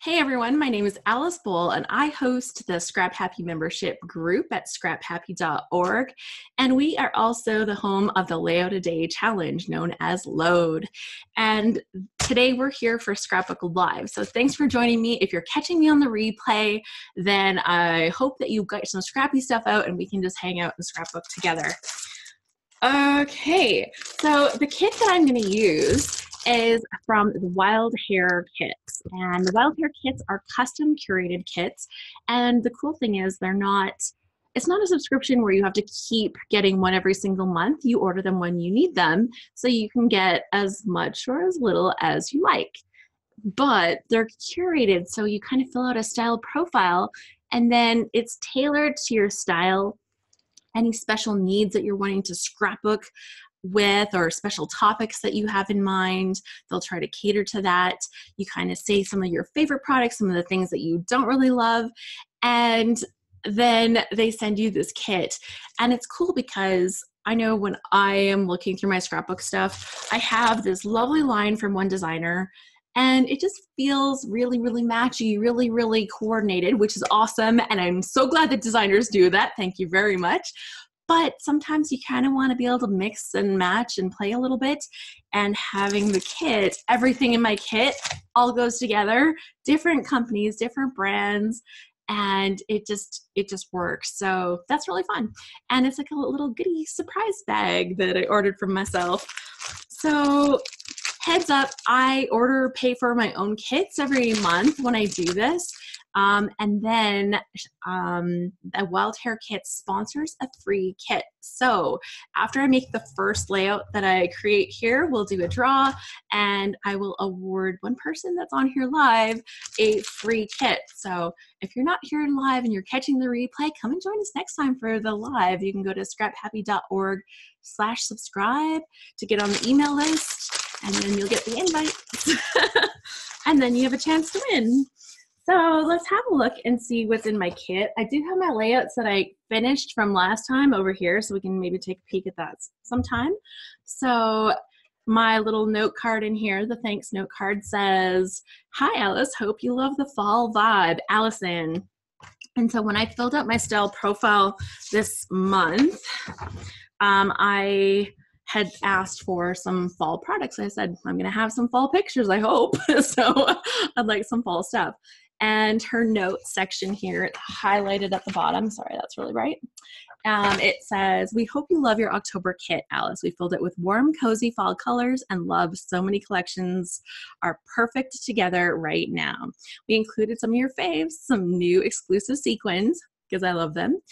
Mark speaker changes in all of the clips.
Speaker 1: Hey everyone, my name is Alice Bull and I host the ScrapHappy membership group at scraphappy.org. And we are also the home of the Layout a Day challenge known as Load. And today we're here for Scrapbook Live. So thanks for joining me. If you're catching me on the replay, then I hope that you got some scrappy stuff out and we can just hang out and scrapbook together. Okay, so the kit that I'm going to use is from the Wild Hair kits, and the Wild Hair kits are custom curated kits. And the cool thing is it's not a subscription where you have to keep getting one every single month. You order them when you need them, so you can get as much or as little as you like. But they're curated, so you kind of fill out a style profile, and then it's tailored to your style. Any special needs that you're wanting to scrapbook with or special topics that you have in mind, they'll try to cater to that. You kind of say some of your favorite products, some of the things that you don't really love, and then they send you this kit. And it's cool because I know when I am looking through my scrapbook stuff, I have this lovely line from one designer and it just feels really, really matchy, really, really coordinated, which is awesome. And I'm so glad that designers do that. Thank you very much. But sometimes you kind of want to be able to mix and match and play a little bit. And having the kit, everything in my kit all goes together, different companies, different brands, and it just works. So that's really fun. And it's like a little goodie surprise bag that I ordered from myself. So heads up, I pay for my own kits every month when I do this. And then the Wild Hair Kit sponsors a free kit. So after I make the first layout that I create here, we'll do a draw and I will award one person that's on here live a free kit. So if you're not here live and you're catching the replay, come and join us next time for the live. You can go to scraphappy.org/subscribe to get on the email list, and then you'll get the invite. And then you have a chance to win. So let's have a look and see what's in my kit. I do have my layouts that I finished from last time over here, so we can maybe take a peek at that sometime. So my little note card in here, the thanks note card says, "Hi Alice, hope you love the fall vibe, Allison." And so when I filled out my style profile this month, I had asked for some fall products. I said, I'm going to have some fall pictures, I hope. So I'd like some fall stuff. And her notes section here, highlighted at the bottom, sorry, that's really bright. It says, "We hope you love your October kit, Alice. We filled it with warm, cozy fall colors and love so many collections are perfect together right now. We included some of your faves, some new exclusive sequins, because I love them,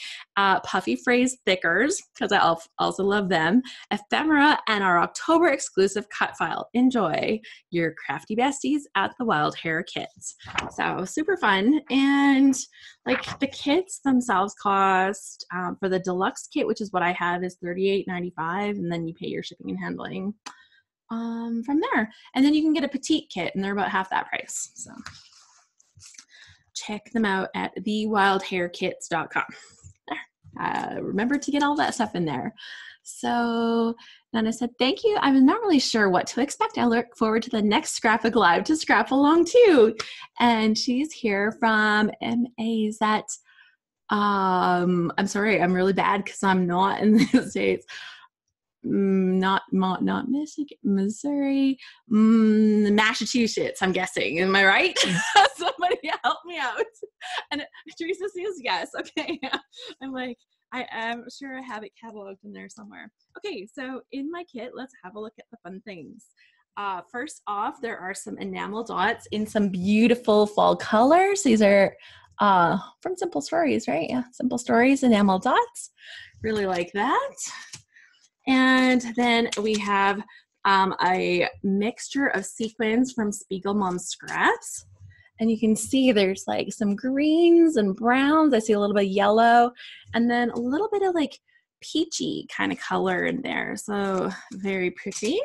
Speaker 1: puffy phrase thickers, because I also love them, ephemera, and our October exclusive cut file. Enjoy your crafty besties at the Wild Hair Kits." So super fun. And like the kits themselves cost, for the deluxe kit, which is what I have, is $38.95, and then you pay your shipping and handling from there. And then you can get a petite kit, and they're about half that price. So check them out at thewildhairkits.com. Remember to get all that stuff in there. So Nana said, "Thank you. I'm not really sure what to expect. I look forward to the next Scrapbook Live to scrap along too." And she's here from MA's at, I'm sorry, I'm really bad because I'm not in the States. Not Michigan, Missouri, Massachusetts, I'm guessing. Am I right? Somebody help me out. And Teresa says yes. Okay. I'm like, I am sure I have it cataloged in there somewhere. Okay, so in my kit, let's have a look at the fun things. First off, there are some enamel dots in some beautiful fall colors. These are from Simple Stories, right? Yeah, Simple Stories enamel dots. Really like that. And then we have a mixture of sequins from Spiegelmom scraps. And you can see there's like some greens and browns. I see a little bit of yellow and then a little bit of like peachy kind of color in there. So very pretty.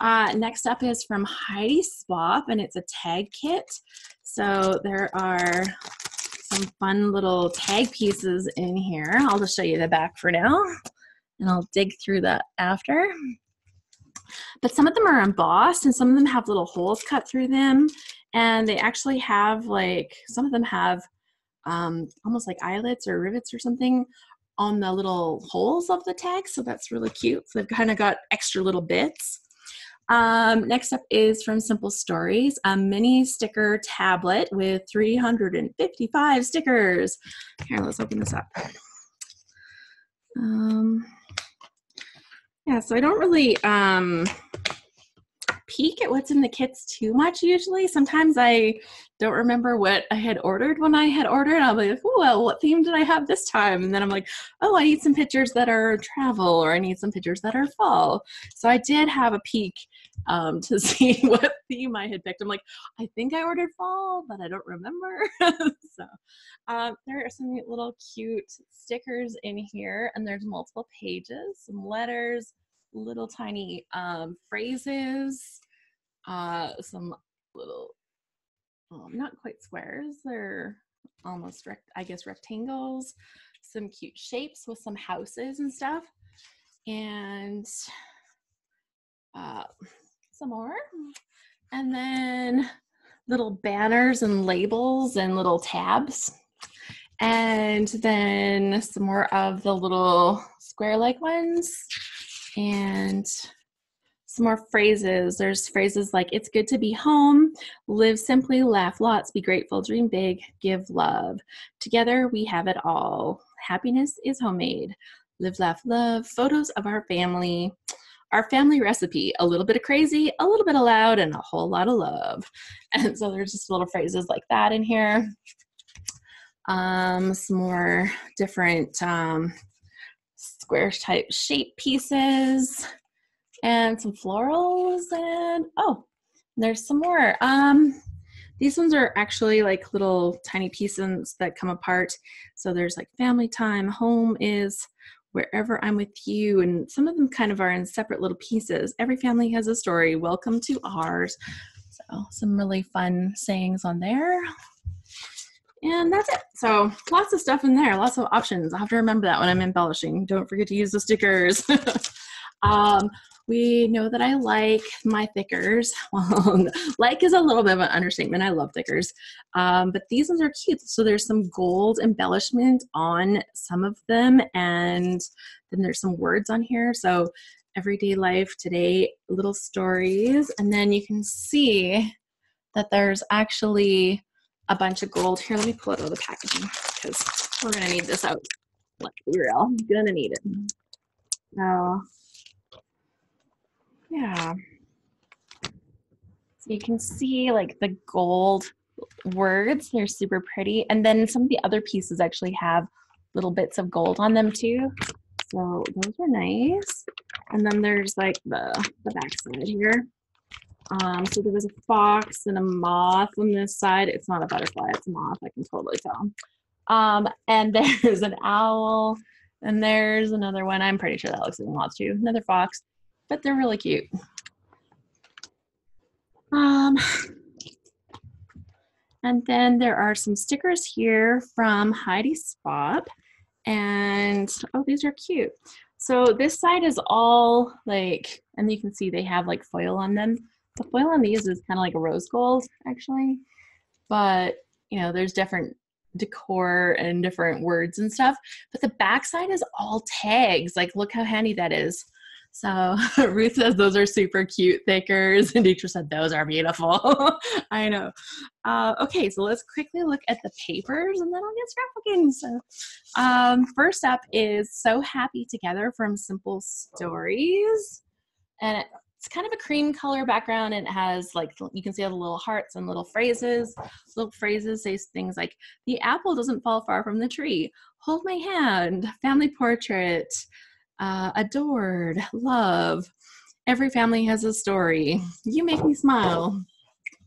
Speaker 1: Next up is from Heidi Swapp, and it's a tag kit. So there are some fun little tag pieces in here. I'll just show you the back for now, and I'll dig through that after. But some of them are embossed and some of them have little holes cut through them. And they actually have like, some of them have almost like eyelets or rivets or something on the little holes of the tag. So that's really cute. So they've kind of got extra little bits. Next up is from Simple Stories, a mini sticker tablet with 355 stickers. Here, let's open this up. Yeah, so I don't really peek at what's in the kits too much usually. Sometimes I don't remember what I had ordered when I had ordered. I'll be like, oh, well, what theme did I have this time? And then I'm like, oh, I need some pictures that are travel, or I need some pictures that are fall. So I did have a peek to see what theme I had picked. I'm like, I think I ordered fall, but I don't remember. So there are some little cute stickers in here, and there's multiple pages, some letters, little tiny phrases, some little, not quite squares, they're almost, I guess, rectangles, some cute shapes with some houses and stuff, and some more, and then little banners and labels and little tabs, and then some more of the little square-like ones, and some more phrases. There's phrases like, it's good to be home, live simply, laugh lots, be grateful, dream big, give love. Together we have it all. Happiness is homemade. Live, laugh, love. Photos of our family recipe. A little bit of crazy, a little bit of loud, and a whole lot of love. And so there's just little phrases like that in here. Some more different square type shape pieces, and some florals, and oh, there's some more. These ones are actually like little tiny pieces that come apart. So there's like family time, home is wherever I'm with you, and some of them kind of are in separate little pieces. Every family has a story. Welcome to ours. So some really fun sayings on there. And that's it. So lots of stuff in there, lots of options. I'll have to remember that when I'm embellishing. Don't forget to use the stickers. We know that I like my thickers. Well, like is a little bit of an understatement. I love thickers. But these ones are cute. So there's some gold embellishment on some of them, and then there's some words on here. So everyday life, today, little stories. And then you can see that there's actually a bunch of gold. Here, let me pull out all the packaging because we're going to need this out. Let's be real. I'm going to need it. So, yeah. So you can see like the gold words. They're super pretty. And then some of the other pieces actually have little bits of gold on them too. So those are nice. And then there's like the back side here. So there was a fox and a moth on this side. It's not a butterfly, it's a moth, I can totally tell. And there's an owl, and there's another one. I'm pretty sure that looks like a moth too. Another fox, but they're really cute. And then there are some stickers here from Heidi Swapp, and oh, these are cute. So this side is all like, and you can see they have like foil on them. The foil on these is kind of like a rose gold, actually. But, you know, there's different decor and different words and stuff. But the back side is all tags. Like, look how handy that is. So Ruth says those are super cute thickers. And Deetra said those are beautiful. I know. Okay, so let's quickly look at the papers, and then I'll get scrapbooking. So first up is So Happy Together from Simple Stories. And it's kind of a cream color background, and it has like, you can see all the little hearts and little phrases. Little phrases say things like, the apple doesn't fall far from the tree, hold my hand, family portrait, adored, love, every family has a story, you make me smile.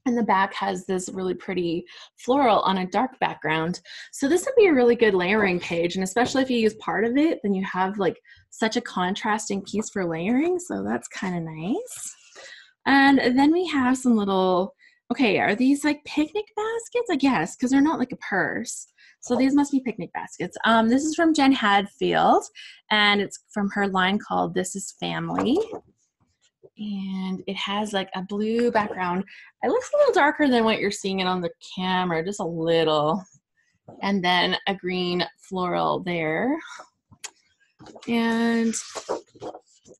Speaker 1: And the back has this really pretty floral on a dark background. So this would be a really good layering page, and especially if you use part of it, then you have like such a contrasting piece for layering. So that's kind of nice. And then we have some little, okay, are these like picnic baskets? I guess, because they're not like a purse. So these must be picnic baskets. This is from Jen Hadfield, and it's from her line called This Is Family. And it has like a blue background. It looks a little darker than what you're seeing it on the camera, just a little. And then a green floral there. And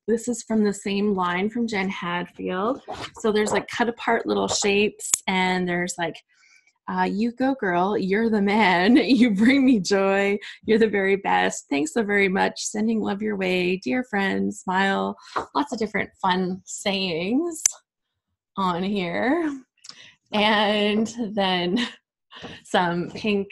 Speaker 1: this is from the same line from Jen Hadfield. So there's like cut apart little shapes, and there's like, you go girl, you're the man, you bring me joy, you're the very best, thanks so very much, sending love your way, dear friend, smile. Lots of different fun sayings on here. And then some pink.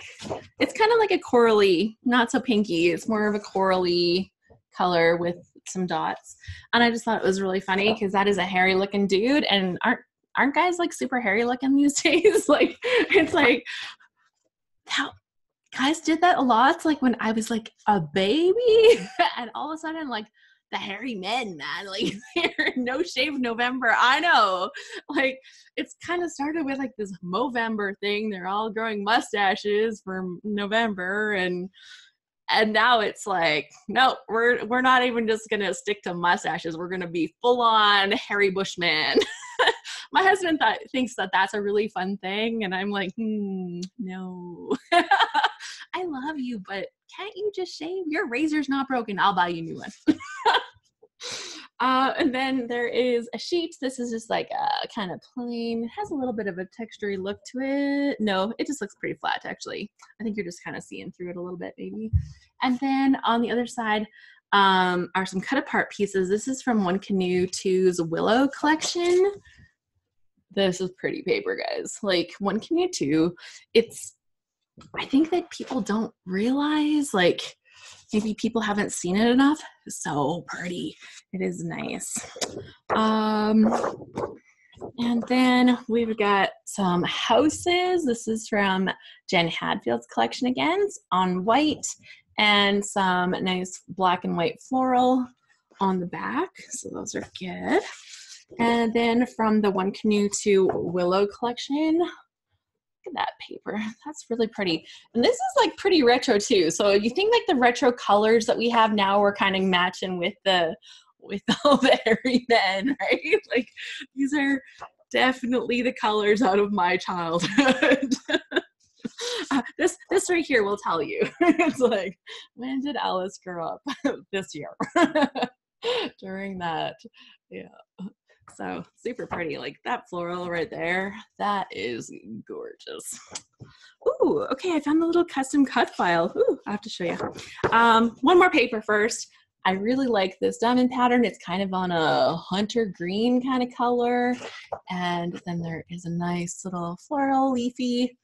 Speaker 1: It's kind of like a corally, not so pinky. It's more of a corally color with some dots. And I just thought it was really funny because that is a hairy looking dude, and aren't guys like super hairy looking these days? Like, it's like how guys did that a lot. Like when I was like a baby, and all of a sudden like the hairy men, man, like they're no shave November. I know, like it's kind of started with like this Movember thing. They're all growing mustaches for November, and now it's like, no, we're not even just gonna stick to mustaches. We're gonna be full on hairy bushman. My husband thinks that that's a really fun thing, and I'm like, no. I love you, but can't you just shave? Your razor's not broken. I'll buy you a new one. And then there is a sheet. This is just like a kind of plain. It has a little bit of a textury look to it. No, it just looks pretty flat, actually. I think you're just kind of seeing through it a little bit, maybe. And then on the other side are some cut apart pieces. This is from One Canoe Two's Willow collection. This is pretty paper, guys. Like One Canoe Two, I think that people don't realize, like maybe people haven't seen it enough. It's so pretty. It is nice. And then we've got some houses. This is from Jen Hadfield's collection again. It's on white, and some nice black and white floral on the back. So those are good. And then from the One Canoe Two Willow collection, look at that paper. That's really pretty. And this is like pretty retro too. So you think like the retro colors that we have now are kind of matching with all the hairy men, right? Like these are definitely the colors out of my childhood. This right here will tell you. It's like, when did Alice grow up? This year. During that, yeah. So super pretty, like that floral right there. That is gorgeous. Ooh, okay, I found the little custom cut file. Ooh, I have to show you. One more paper first. I really like this diamond pattern. It's kind of on a hunter green kind of color. And then there is a nice little floral, leafy,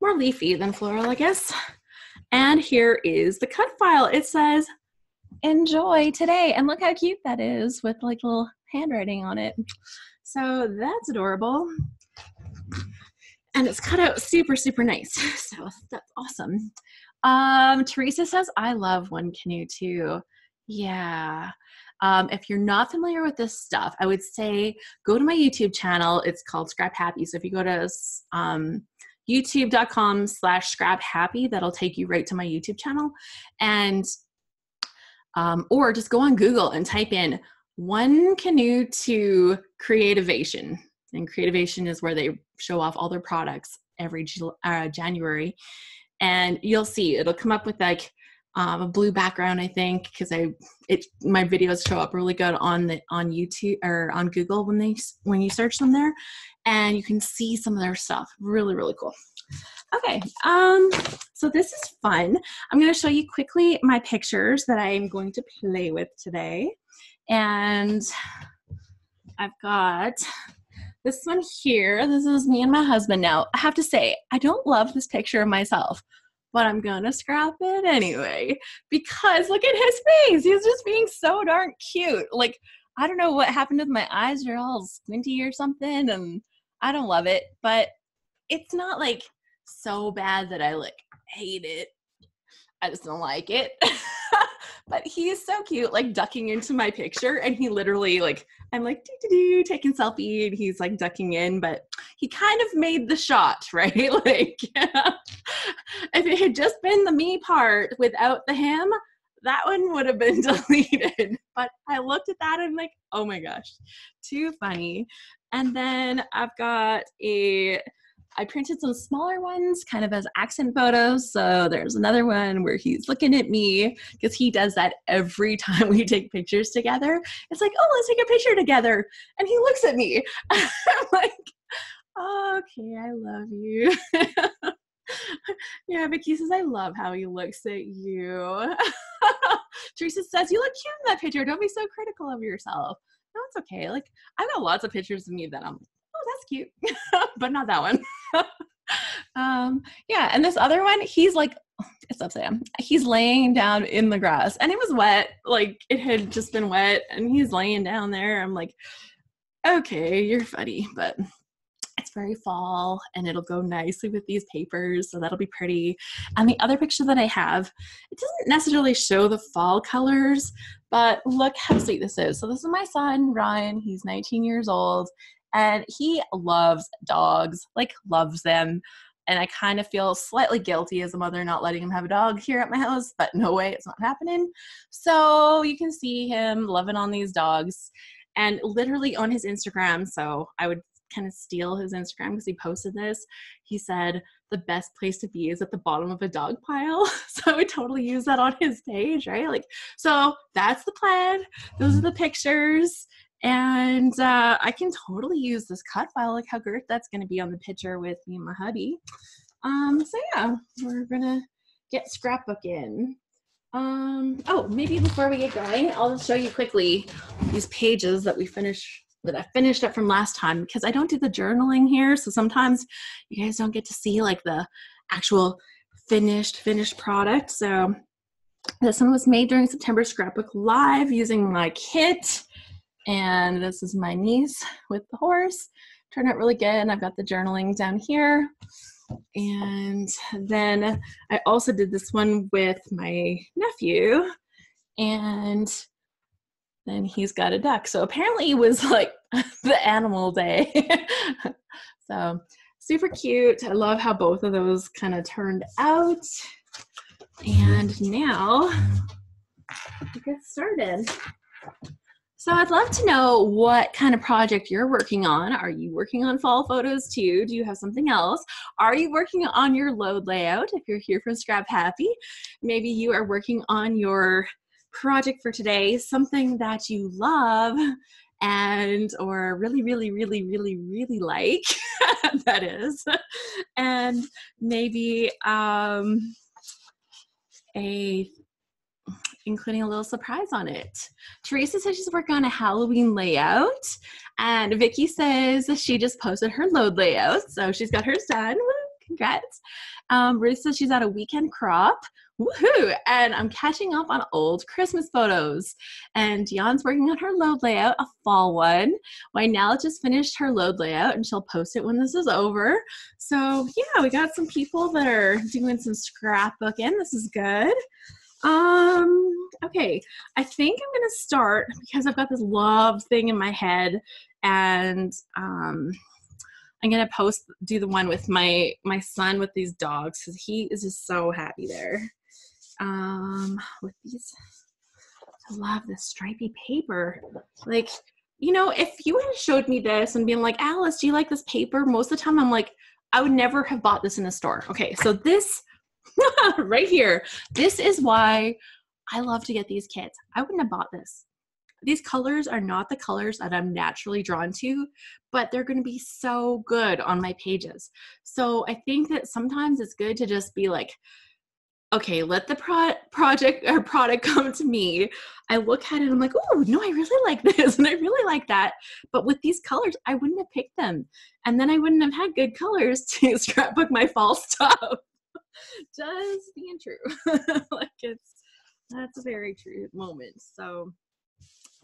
Speaker 1: more leafy than floral, I guess. And here is the cut file. It says, enjoy today. And look how cute that is with like little handwriting on it. So that's adorable. And it's cut out super, super nice. So that's awesome. Teresa says, I love One Canoe Two. Yeah. If you're not familiar with this stuff, I would say go to my YouTube channel. It's called ScrapHappy. So if you go to youtube.com/ScrapHappy, that'll take you right to my YouTube channel. And or just go on Google and type in One Canoe Two Creativation. And Creativation is where they show off all their products every January. And you'll see, it'll come up with like a blue background, I think, because my videos show up really good on YouTube or on Google when you search them there, and you can see some of their stuff. Really, really cool. Okay, so this is fun. I'm going to show you quickly my pictures that I am going to play with today, and I've got this one here. This is me and my husband now. I have to say, I don't love this picture of myself, but I'm gonna scrap it anyway because look at his face. He's just being so darn cute. Like, I don't know what happened with my eyes. They're all squinty or something, and I don't love it, but it's not like so bad that I like hate it. I just don't like it. But he is so cute, like ducking into my picture, and he literally like, I'm like taking selfie, and he's like ducking in, but he kind of made the shot, right? Like, if it had just been the me part without the him, that one would have been deleted. But I looked at that and I'm like, oh my gosh, too funny. And then I've got I printed some smaller ones kind of as accent photos. So there's another one where he's looking at me because he does that every time we take pictures together. It's like, oh, let's take a picture together. And he looks at me. I'm like, okay, I love you. Yeah, Vicky says, I love how he looks at you. Teresa says, you look cute in that picture. Don't be so critical of yourself. No, it's okay. Like, I've got lots of pictures of me that I'm like, oh, that's cute. But not that one. Yeah, and this other one, he's like, it's upside down. He's laying down in the grass and it was wet. Like, it had just been wet and he's laying down there. I'm like, okay, you're funny, but it's very fall and it'll go nicely with these papers, so that'll be pretty. And the other picture that I have, it doesn't necessarily show the fall colors, but look how sweet this is. So this is my son, Ryan. He's 19 years old and he loves dogs, like loves them. And I kind of feel slightly guilty as a mother not letting him have a dog here at my house, but no way, it's not happening. So you can see him loving on these dogs and literally on his Instagram. So I would kind of steal his Instagram because he posted this. He said the best place to be is at the bottom of a dog pile. So I would totally use that on his page, right? Like, so that's the plan. Those are the pictures. And I can totally use this cut file. Like how great that's going to be on the picture with me and my hubby. So yeah, we're going to get Scrapbook in. Oh, maybe before we get going, I'll just show you quickly these pages that I finished up from last time, because I don't do the journaling here. So sometimes you guys don't get to see like the actual finished product. So this one was made during September Scrapbook Live using my kit. And this is my niece with the horse. Turned out really good. And I've got the journaling down here. And then I also did this one with my nephew. And then he's got a duck. So apparently it was like the animal day. So super cute. I love how both of those kind of turned out. And now we get started. So I'd love to know what kind of project you're working on. Are you working on fall photos too? Do you have something else? Are you working on your load layout? If you're here from ScrapHappy, maybe you are working on your project for today, something that you love and or really like, that is, and maybe including a little surprise on it. Teresa says she's working on a Halloween layout, and Vicky says she just posted her load layout, so she's got hers done. Woo, congrats. Ruth says she's at a weekend crop. Woohoo! And I'm catching up on old Christmas photos. And Dion's working on her load layout, a fall one. Wynell just finished her load layout and she'll post it when this is over. So yeah, we got some people that are doing some scrapbooking. This is good. Okay, I think I'm gonna start because I've got this love thing in my head, and I'm gonna do the one with my son with these dogs because he is just so happy there. With these, I love this stripy paper. Like, you know, if you had showed me this and been like, Alice, do you like this paper? Most of the time I'm like, I would never have bought this in a store. Okay, so this right here, this is why I love to get these kits. I wouldn't have bought this. These colors are not the colors that I'm naturally drawn to, but they're going to be so good on my pages. So I think that sometimes it's good to just be like, okay, let the project or product come to me. I look at it, I'm like, oh, no, I really like this and I really like that. But with these colors, I wouldn't have picked them. And then I wouldn't have had good colors to scrapbook my fall stuff. Just being true. Like that's a very true moment. So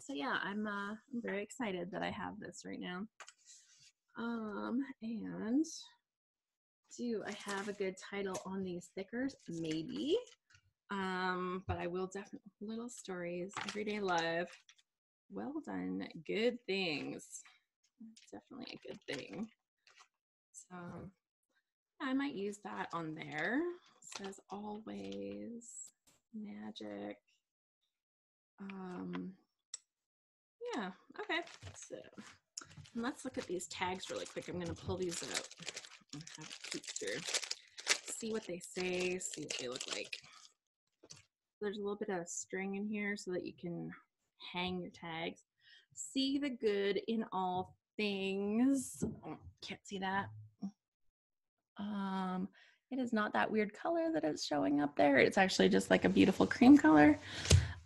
Speaker 1: yeah, I'm very excited that I have this right now. And do I have a good title on these stickers? Maybe. But I will definitely, little stories, everyday love, well done, good things. Definitely a good thing. So I might use that on there. It says always magic. Yeah, okay. So let's look at these tags really quick. I'm going to pull these out and have a peek through. See what they say, see what they look like. There's a little bit of string in here so that you can hang your tags. See the good in all things. Oh, can't see that. It is not that weird color that it's showing up there. It's actually just like a beautiful cream color.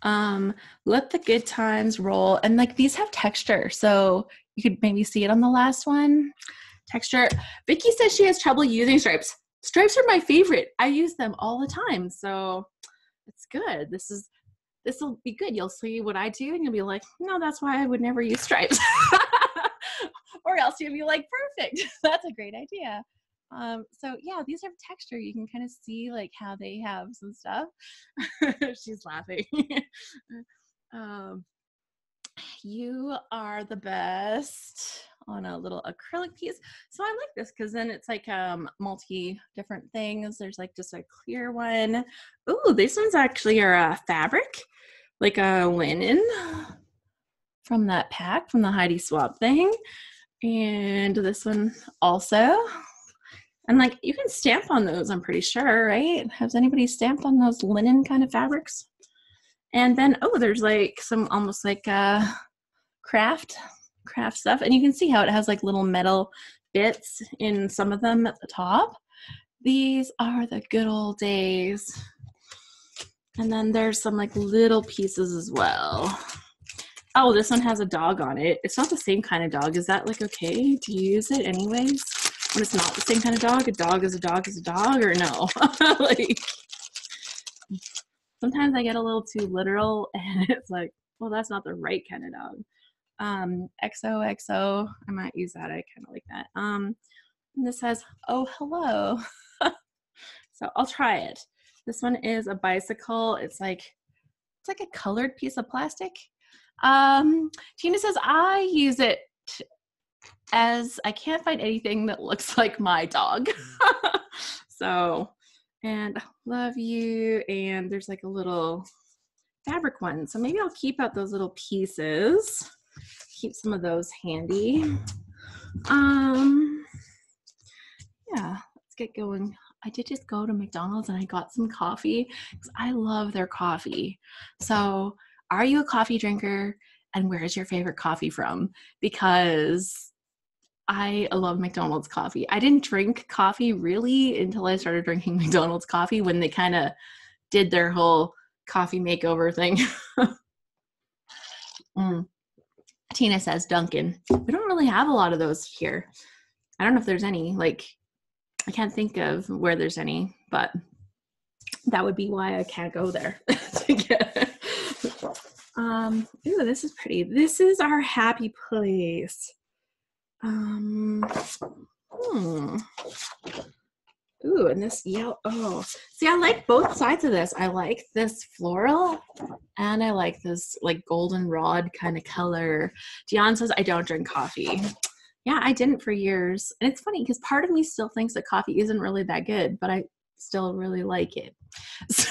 Speaker 1: Let the good times roll. And like these have texture, so you could maybe see it on the last one. Texture. Vicky says she has trouble using stripes. Stripes are my favorite. I use them all the time, so it's good. This will be good. You'll see what I do and you'll be like, no, that's why I would never use stripes. Or else you'll be like, perfect. That's a great idea. So yeah, these have texture. You can kind of see like how they have some stuff. She's laughing. You are the best on a little acrylic piece. So I like this because then it's like multi different things. There's like just a clear one. Ooh, these ones actually are a fabric, like a linen from that pack from the Heidi Swapp thing. And this one also. And like you can stamp on those, I'm pretty sure, right? Has anybody stamped on those linen kind of fabrics? And then, oh, there's like some almost like craft stuff. And you can see how it has like little metal bits in some of them at the top. These are the good old days. And then there's some like little pieces as well. Oh, this one has a dog on it. It's not the same kind of dog. Is that like okay to use it anyways? When it's not the same kind of dog? A dog is a dog is a dog, or no? Like, sometimes I get a little too literal and it's like, well, that's not the right kind of dog. XOXO, I might use that. I kind of like that. And this says, oh, hello. So I'll try it. This one is a bicycle. It's like a colored piece of plastic. Tina says, I use it as I can't find anything that looks like my dog. So, and love you. And there's like a little fabric one. So maybe I'll keep out those little pieces. Keep some of those handy. Yeah, let's get going. I did just go to McDonald's and I got some coffee because I love their coffee. So are you a coffee drinker? And where is your favorite coffee from? Because I love McDonald's coffee. I didn't drink coffee really until I started drinking McDonald's coffee when they kind of did their whole coffee makeover thing. Tina says Dunkin'. We don't really have a lot of those here. I don't know if there's any. Like, I can't think of where there's any, but that would be why I can't go there to get it. Ooh, this is pretty. This is our happy place. Ooh, and this yellow. Oh, see, I like both sides of this. I like this floral, and I like this like goldenrod kind of color. Dion says I don't drink coffee. Yeah, I didn't for years, and it's funny because part of me still thinks that coffee isn't really that good, but I still really like it. So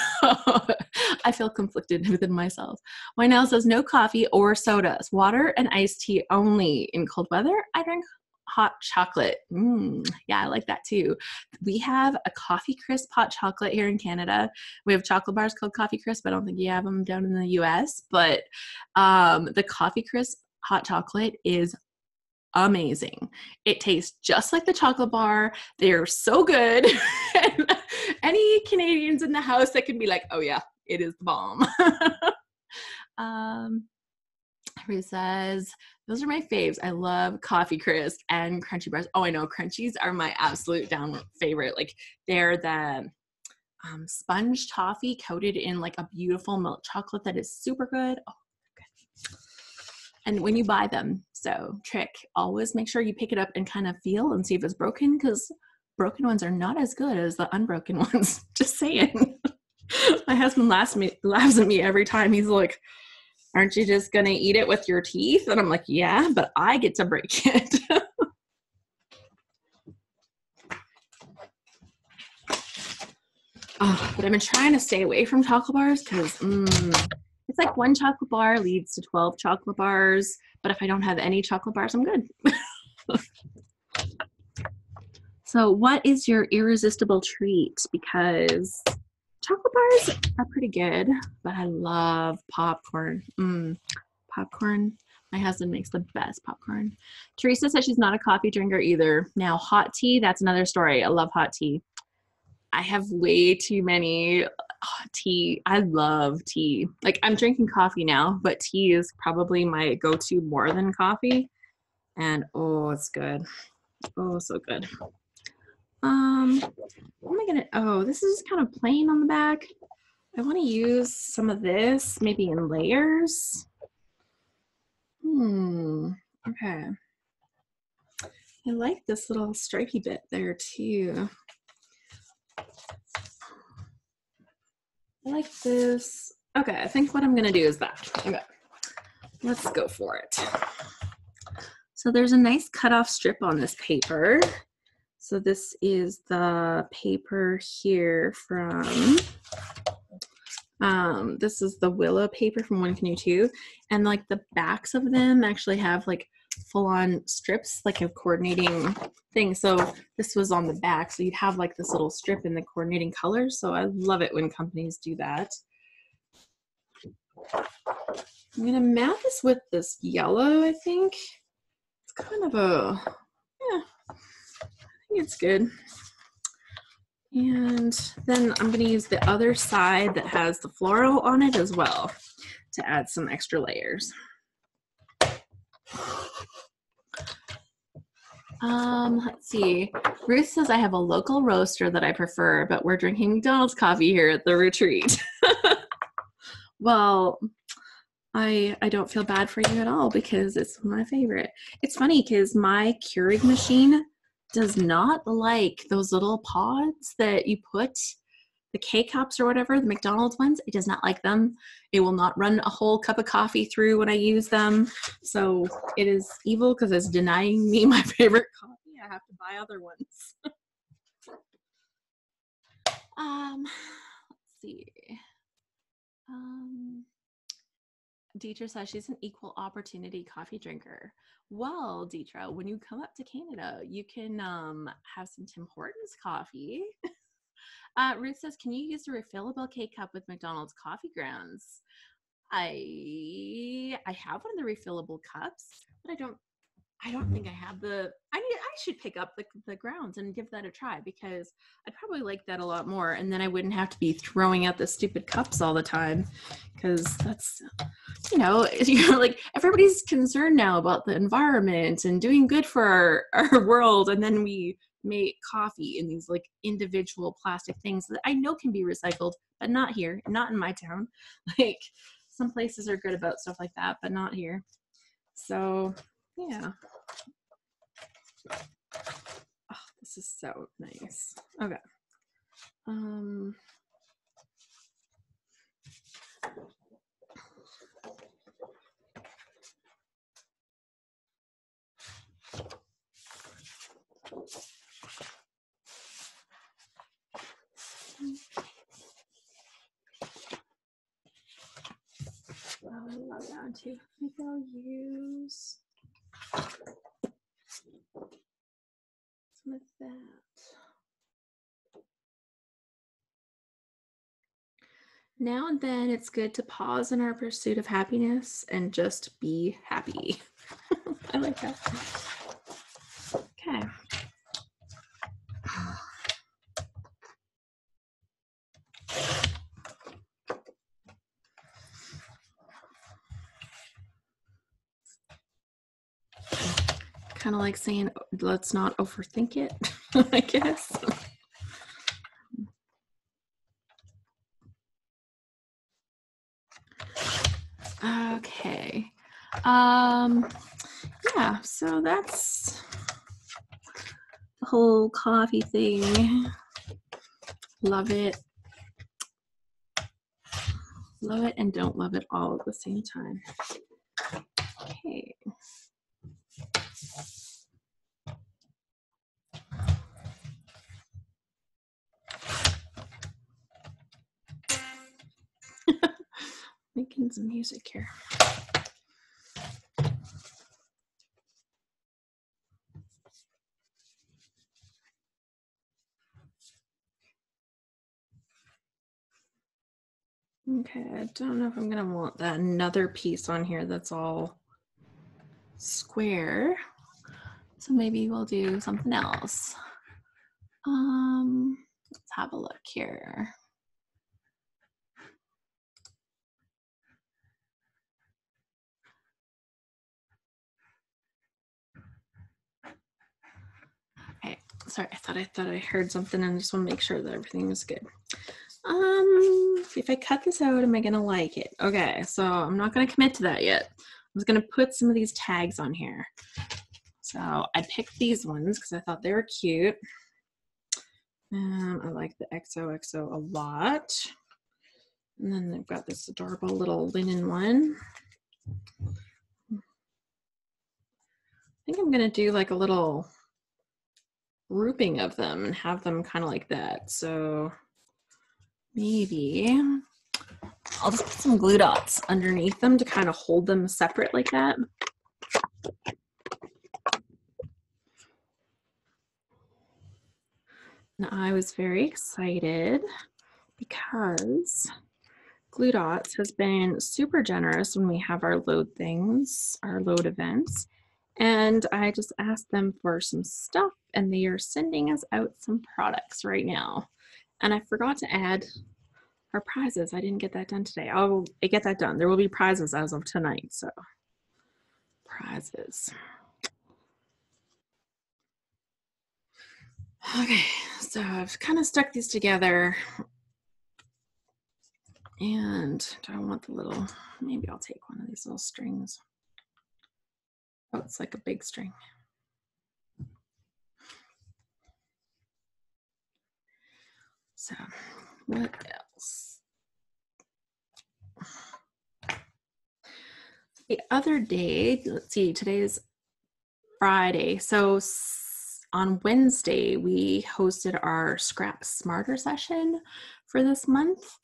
Speaker 1: I feel conflicted within myself. Wynell says no coffee or sodas, water and iced tea only. In cold weather, I drink hot chocolate. Yeah, I like that too. We have a Coffee Crisp hot chocolate here in Canada. We have chocolate bars called Coffee Crisp. I don't think you have them down in the US, but the Coffee Crisp hot chocolate is amazing. It tastes just like the chocolate bar. They're so good. Any Canadians in the house that can be like, oh yeah, it is the bomb. He says, those are my faves. I love Coffee Crisp and Crunchy Bars. Oh, I know. Crunchies are my absolute down favorite. Like, they're the sponge toffee coated in like a beautiful milk chocolate that is super good. Oh, good. And when you buy them, so trick, always make sure you pick it up and kind of feel and see if it's broken, because broken ones are not as good as the unbroken ones. Just saying. My husband laughs at me every time. He's like, aren't you just going to eat it with your teeth? And I'm like, yeah, but I get to break it. But I've been trying to stay away from chocolate bars because it's It's like 1 chocolate bar leads to 12 chocolate bars, but if I don't have any chocolate bars, I'm good. So what is your irresistible treat? Because chocolate bars are pretty good, but I love popcorn. Popcorn. My husband makes the best popcorn. Teresa says she's not a coffee drinker either. Now, hot tea, that's another story. I love hot tea. I have way too many tea. I love tea. Like, I'm drinking coffee now, but tea is probably my go-to more than coffee. And oh, it's good. Oh, so good. What am I gonna, oh, this is kind of plain on the back. I want to use some of this, maybe in layers. Okay. I like this little stripey bit there too. I like this. Okay, I think what I'm gonna do is that. Okay, let's go for it. So there's a nice cutoff strip on this paper. So this is the paper here from, this is the Willow paper from Canoe Two, and like the backs of them actually have like full-on strips, like a coordinating thing. So this was on the back, so you'd have like this little strip in the coordinating colors. So I love it when companies do that. I'm gonna mat this with this yellow, I think. It's kind of a, yeah, I think it's good. And then I'm gonna use the other side that has the floral on it as well to add some extra layers. Let's see. Ruth says I have a local roaster that I prefer, but we're drinking McDonald's coffee here at the retreat. Well, I don't feel bad for you at all because it's my favorite. It's funny because my Keurig machine does not like those little pods that you put, the K-Cups or whatever, the McDonald's ones. It does not like them. It will not run a whole cup of coffee through when I use them. So it is evil because it's denying me my favorite coffee. I have to buy other ones. Let's see. Deetra says she's an equal opportunity coffee drinker. Well, Deetra, when you come up to Canada, you can have some Tim Hortons coffee. Ruth says, can you use a refillable K-Cup with McDonald's coffee grounds? I have one of the refillable cups, but I don't think I have the, I should pick up the grounds and give that a try because I'd probably like that a lot more. And then I wouldn't have to be throwing out the stupid cups all the time because that's, you know, you're like, everybody's concerned now about the environment and doing good for our world. And then we make coffee in these like individual plastic things that I know can be recycled, but not here, not in my town. Like some places are good about stuff like that, but not here. So yeah. Oh, this is so nice. Okay. Oh, I love that one too. Maybe I'll use some of that. Now and then it's good to pause in our pursuit of happiness and just be happy. I like that. Okay. Kind of like saying, let's not overthink it, I guess. Okay. Yeah, so that's the whole coffee thing. Love it. Love it and don't love it all at the same time. Okay. Making some music here. Okay, I don't know if I'm gonna want that another piece on here that's all square. So maybe we'll do something else. Let's have a look here. Okay, sorry, I thought I heard something and I just want to make sure that everything is good. If I cut this out, am I gonna like it? Okay, so I'm not gonna commit to that yet. I was gonna put some of these tags on here. So I picked these ones because I thought they were cute. I like the XOXO a lot. And then they've got this adorable little linen one. I think I'm gonna do like a little grouping of them and have them kind of like that. So maybe I'll just put some glue dots underneath them to kind of hold them separate like that. And I was very excited because Glue Dots has been super generous when we have our load things, our load events. And I just asked them for some stuff and they are sending us out some products right now. And I forgot to add our prizes. I didn't get that done today. I'll get that done. There will be prizes as of tonight, so prizes. Okay, so I've kind of stuck these together. And do I want the little, maybe I'll take one of these little strings. Oh, it's like a big string. So what else? The other day, let's see, today's Friday. So on Wednesday, we hosted our Scrap Smarter session for this month.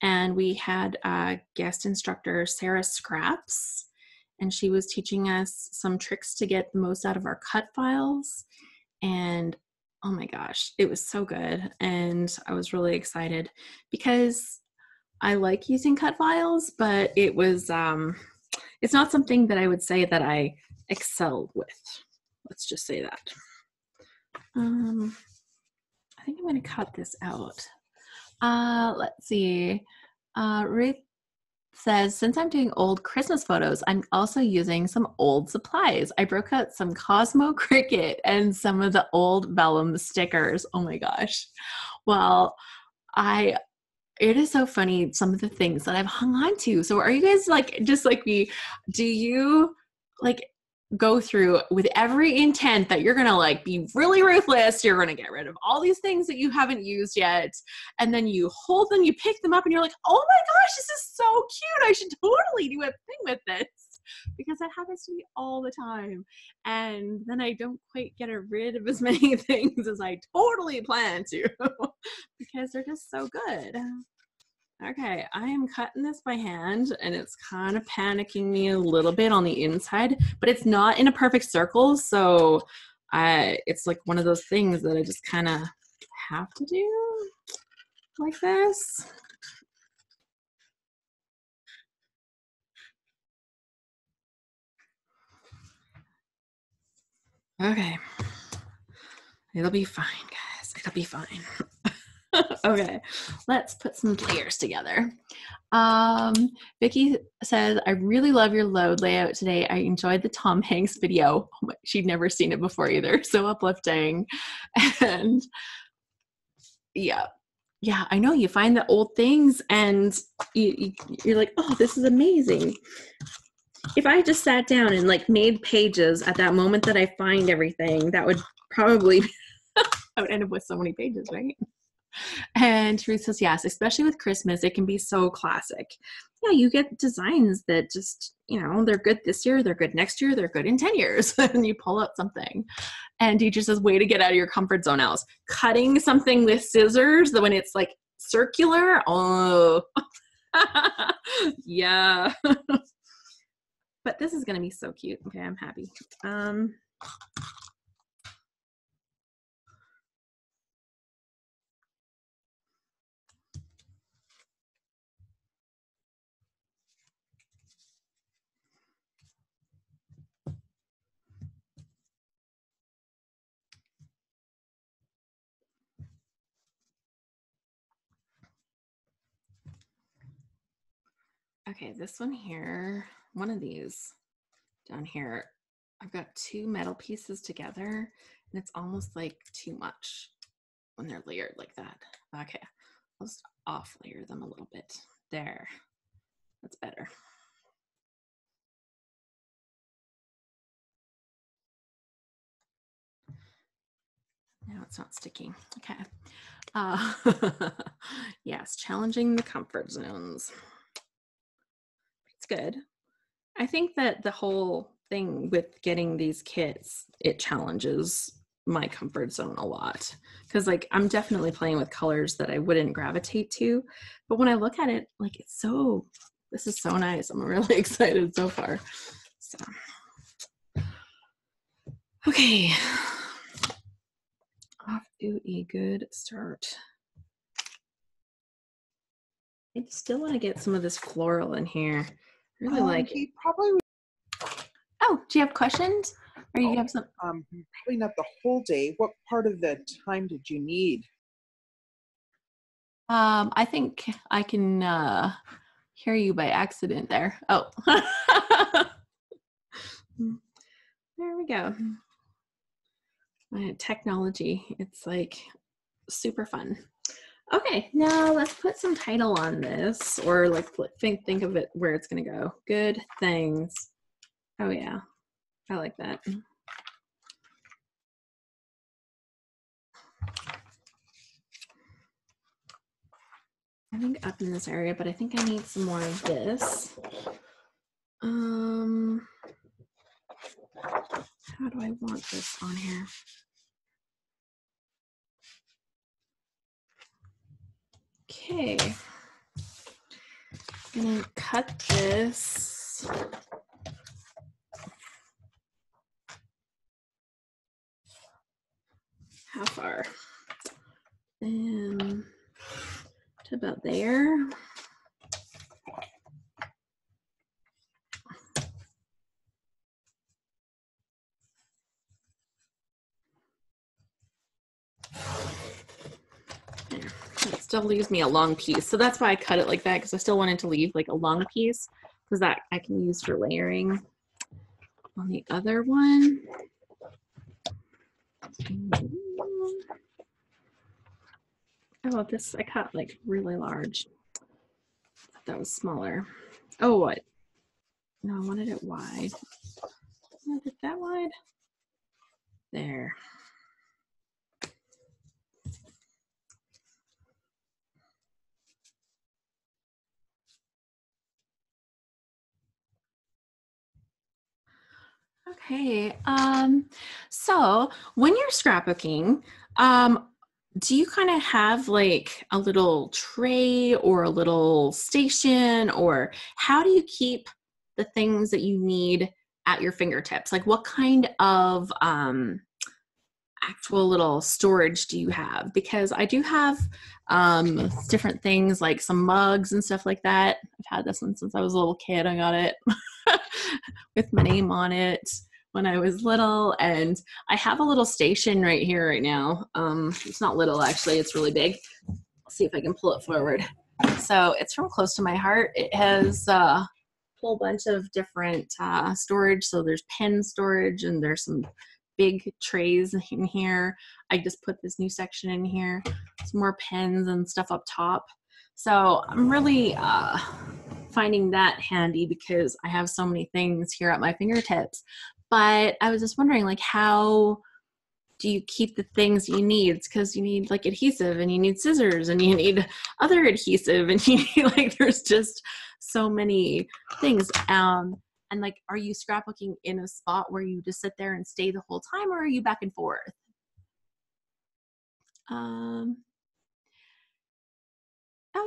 Speaker 1: And we had a guest instructor, Sarah Scraps, and she was teaching us some tricks to get the most out of our cut files. And oh my gosh, it was so good. And I was really excited because I like using cut files, but it was, it's not something that I would say that I excelled with. Let's just say that. I think I'm going to cut this out. Let's see. Ruth says, since I'm doing old Christmas photos, I'm also using some old supplies. I broke out some Cosmo Cricut and some of the old vellum stickers. Oh my gosh. Well, it is so funny, some of the things that I've hung on to. So are you guys like, just like me, do you like go through with every intent that you're gonna like be really ruthless, you're gonna get rid of all these things that you haven't used yet, and then you hold them, you pick them up, and you're like, oh my gosh, this is so cute, I should totally do a thing with this, because that happens to me all the time, and then I don't quite get rid of as many things as I totally plan to because they're just so good. Okay, I am cutting this by hand and it's kind of panicking me a little bit on the inside, but it's not in a perfect circle, so it's like one of those things that I just kind of have to do like this. Okay, it'll be fine, guys, it'll be fine. Okay, let's put some layers together. Vicky says, I really love your load layout today. I enjoyed the Tom Hanks video. Oh my, she'd never seen it before either. So uplifting. And yeah, I know, you find the old things and you're like, oh, this is amazing. If I just sat down and like made pages at that moment that I find everything, that would probably, I would end up with so many pages, right? And Ruth says, yes, especially with Christmas, it can be so classic. Yeah, you get designs that just, you know, they're good this year, they're good next year, they're good in 10 years. And you pull out something. And teacher says, way to get out of your comfort zone, Alice. Cutting something with scissors, when it's like circular, oh, Yeah. But this is gonna be so cute. Okay, I'm happy. Okay, this one here, one of these down here, I've got two metal pieces together and it's almost like too much when they're layered like that. Okay, I'll just off layer them a little bit. There, that's better. Now it's not sticking. Okay. Yes, challenging the comfort zones. It's good. I think that the whole thing with getting these kits, it challenges my comfort zone a lot. Because like I'm definitely playing with colors that I wouldn't gravitate to. But when I look at it, like this is so nice. I'm really excited so far. So, okay. Off to a good start. I still want to get some of this floral in here. I really like it.
Speaker 2: Probably.
Speaker 1: Oh, do you have questions? Or you have some?
Speaker 2: Probably not the whole day. What part of the time did you need?
Speaker 1: I think I can hear you by accident there. Oh. There we go. Technology, it's like super fun. Okay, now let's put some title on this, or like think of it where it's gonna go. Good things. Oh yeah, I like that. I think up in this area, but I think I need some more of this. How do I want this on here? Okay. I'm gonna cut this. How far? To about there. It still leaves me a long piece, so that's why I cut it like that, because I still wanted to leave like a long piece, because that I can use for layering on the other one. Oh, this I cut like really large. I thought that was smaller. Oh, what? No, I wanted it wide. I wanted it that wide. There. Okay, so when you're scrapbooking, do you kind of have like a little tray or a little station, or how do you keep the things that you need at your fingertips? Like what kind of actual little storage do you have? Because I do have different things like some mugs and stuff like that. I've had this one since I was a little kid. I got it with my name on it when I was little, and I have a little station right here right now. It's not little, actually, it's really big. Let's see if I can pull it forward. So it's from Close to My Heart. It has a whole bunch of different storage. So there's pen storage, and there's some big trays in here. I just put this new section in here, some more pens and stuff up top. So I'm really finding that handy because I have so many things here at my fingertips. But I was just wondering, like, how do you keep the things you need? It's because you need like adhesive, and you need scissors, and you need other adhesive, and you need like, there's just so many things. And like, are you scrapbooking in a spot where you just sit there and stay the whole time, or are you back and forth? Oh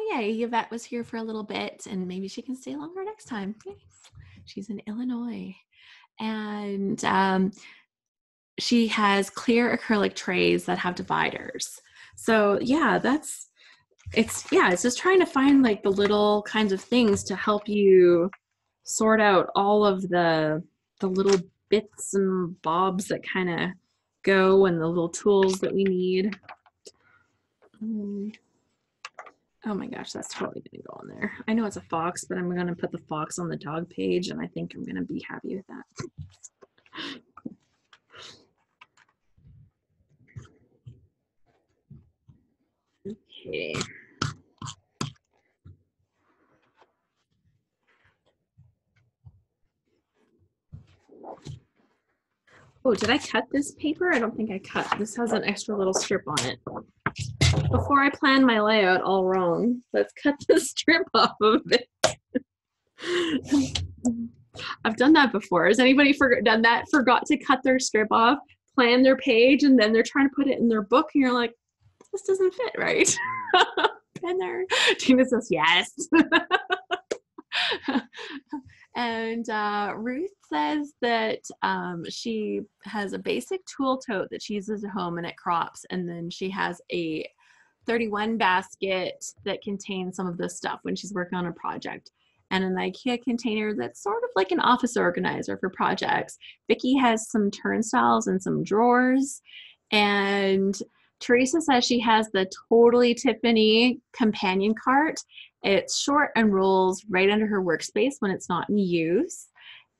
Speaker 1: oh yeah, Yvette was here for a little bit and maybe she can stay longer next time. She's in Illinois. And she has clear acrylic trays that have dividers. So yeah, it's just trying to find like the little kinds of things to help you sort out all of the little bits and bobs that kind of go and the little tools that we need. Oh my gosh, that's totally gonna go on there. I know it's a fox, but I'm gonna put the fox on the dog page and I think I'm gonna be happy with that. Okay. Oh, did I cut this paper? I don't think I cut. This has an extra little strip on it. Before I plan my layout all wrong, let's cut the strip off of it. I've done that before. Has anybody done that? Forgot to cut their strip off, plan their page, and then they're trying to put it in their book, and you're like, this doesn't fit right. Been there. Tina says yes. And Ruth says that she has a basic tool tote that she uses at home and it crops, and then she has a 31 basket that contains some of this stuff when she's working on a project, and an IKEA container that's sort of like an office organizer for projects. Vicki has some turnstiles and some drawers, and Teresa says she has the Totally Tiffany companion cart. It's short and rolls right under her workspace when it's not in use.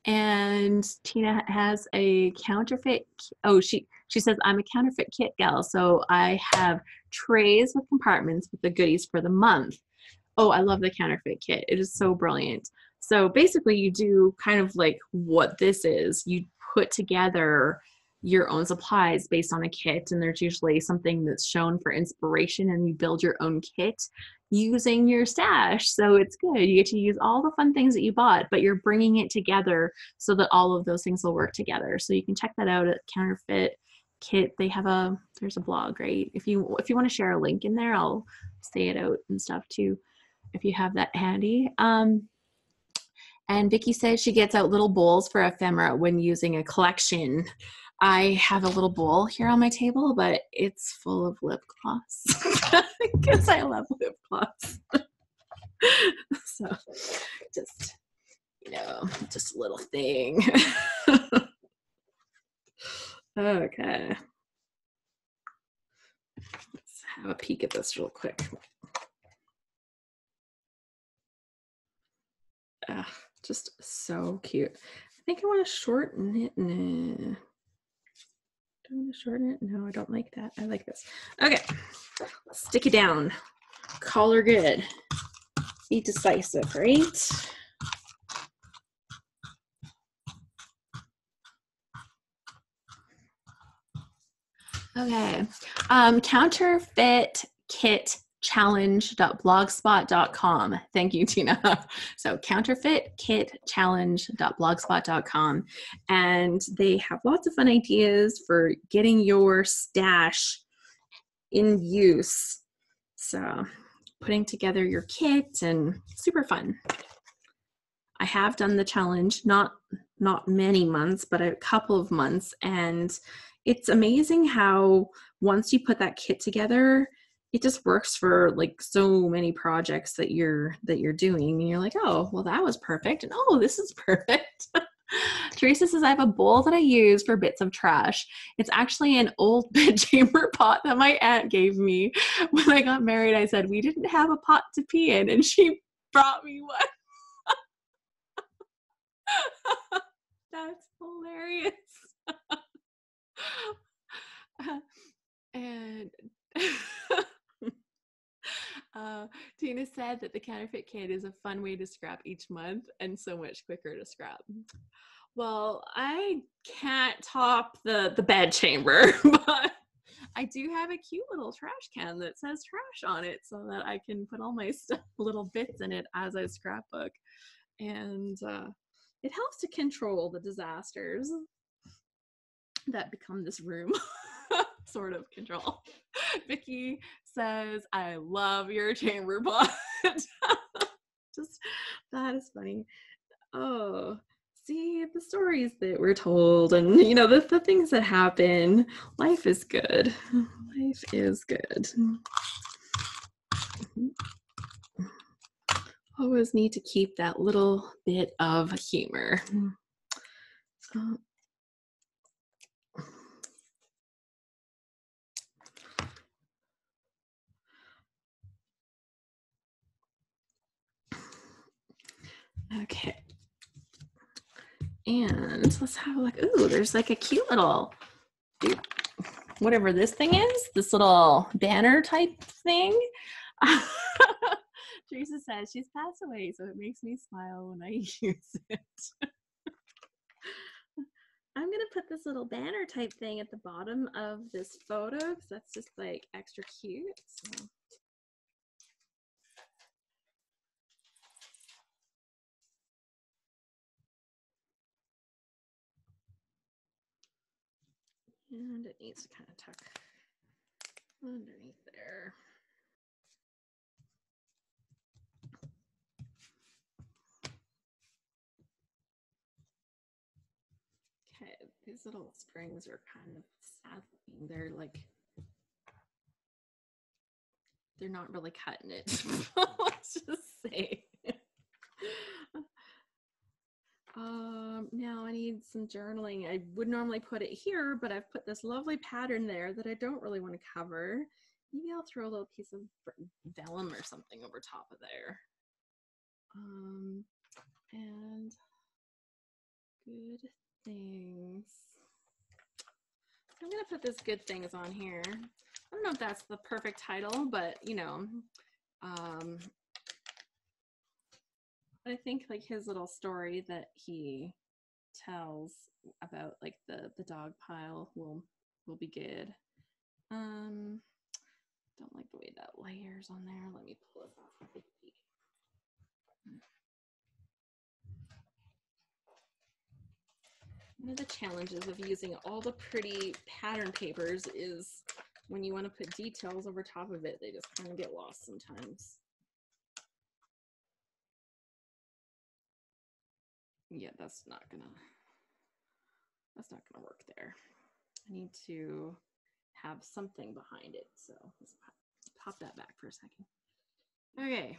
Speaker 1: And Tina has a counterfeit. Oh, she says, I'm a counterfeit kit gal. So I have trays with compartments with the goodies for the month. Oh, I love the counterfeit kit. It is so brilliant. So basically you do kind of like what this is. You put together your own supplies based on a kit, and there's usually something that's shown for inspiration, and you build your own kit using your stash. So it's good. You get to use all the fun things that you bought, but you're bringing it together so that all of those things will work together. So you can check that out at Counterfeit Kit. They have there's a blog, right? If you want to share a link in there, I'll say it out and stuff too, if you have that handy. And Vicki says she gets out little bowls for ephemera when using a collection. I have a little bowl here on my table, but it's full of lip gloss because I love lip gloss. So just, just a little thing. Okay. Let's have a peek at this real quick. Just so cute. I think I want to shorten it. Nah. Do I want to shorten it? No, I don't like that. I like this. Okay, let's stick it down. Call her good. Be decisive, right? Okay. Counterfeit Kit challenge.blogspot.com. Thank you, Tina. So counterfeitkitchallenge.blogspot.com. And they have lots of fun ideas for getting your stash in use. So putting together your kit, and super fun. I have done the challenge, not many months, but a couple of months. And it's amazing how once you put that kit together, it just works for like so many projects that you're doing, and you're like, oh, well, that was perfect, and oh, this is perfect. Teresa says, I have a bowl that I use for bits of trash. It's actually an old bed chamber pot that my aunt gave me when I got married. I said we didn't have a pot to pee in, and she brought me one. That's hilarious. And Tina said that the counterfeit kit is a fun way to scrap each month and so much quicker to scrap. Well, I can't top the bed chamber, but I do have a cute little trash can that says trash on it so that I can put all my stuff, little bits in it as I scrapbook. And it helps to control the disasters that become this room. Sort of control. Vicki says, I love your chamber pot. Just, that is funny. Oh, see, the stories that we're told and, you know, the things that happen. Life is good. Life is good. Always need to keep that little bit of humor. Okay. And let's have a look. Ooh, there's like a cute little, whatever this thing is, this little banner type thing. Teresa says she's passed away, so it makes me smile when I use it. I'm gonna put this little banner type thing at the bottom of this photo because that's just like extra cute. So. And it needs to kind of tuck underneath there. Okay, these little springs are kind of sad looking. They're like, they're not really cutting it. Let's just say. Now I need some journaling. I would normally put it here, but I've put this lovely pattern there that I don't really want to cover. Maybe I'll throw a little piece of vellum or something over top of there. And good things. I'm gonna put this good things on here. I don't know if that's the perfect title, but you know, I think like his little story that he tells about like the dog pile will be good. Don't like the way that layers on there. Let me pull this off. One of the challenges of using all the pretty pattern papers is when you want to put details over top of it, they just kind of get lost sometimes. Yeah, that's not gonna work there. I need to have something behind it. So let's pop that back for a second. Okay.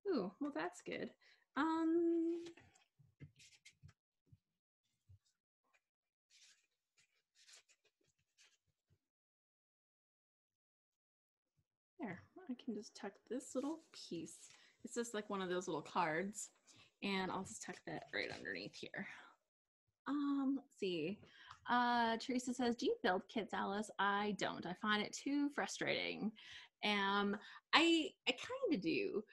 Speaker 1: Ooh, well that's good. There, I can just tuck this little piece. It's just like one of those little cards, and I'll just tuck that right underneath here. Let's see. Teresa says, do you build kits, Alice? I don't. I find it too frustrating. I kind of do.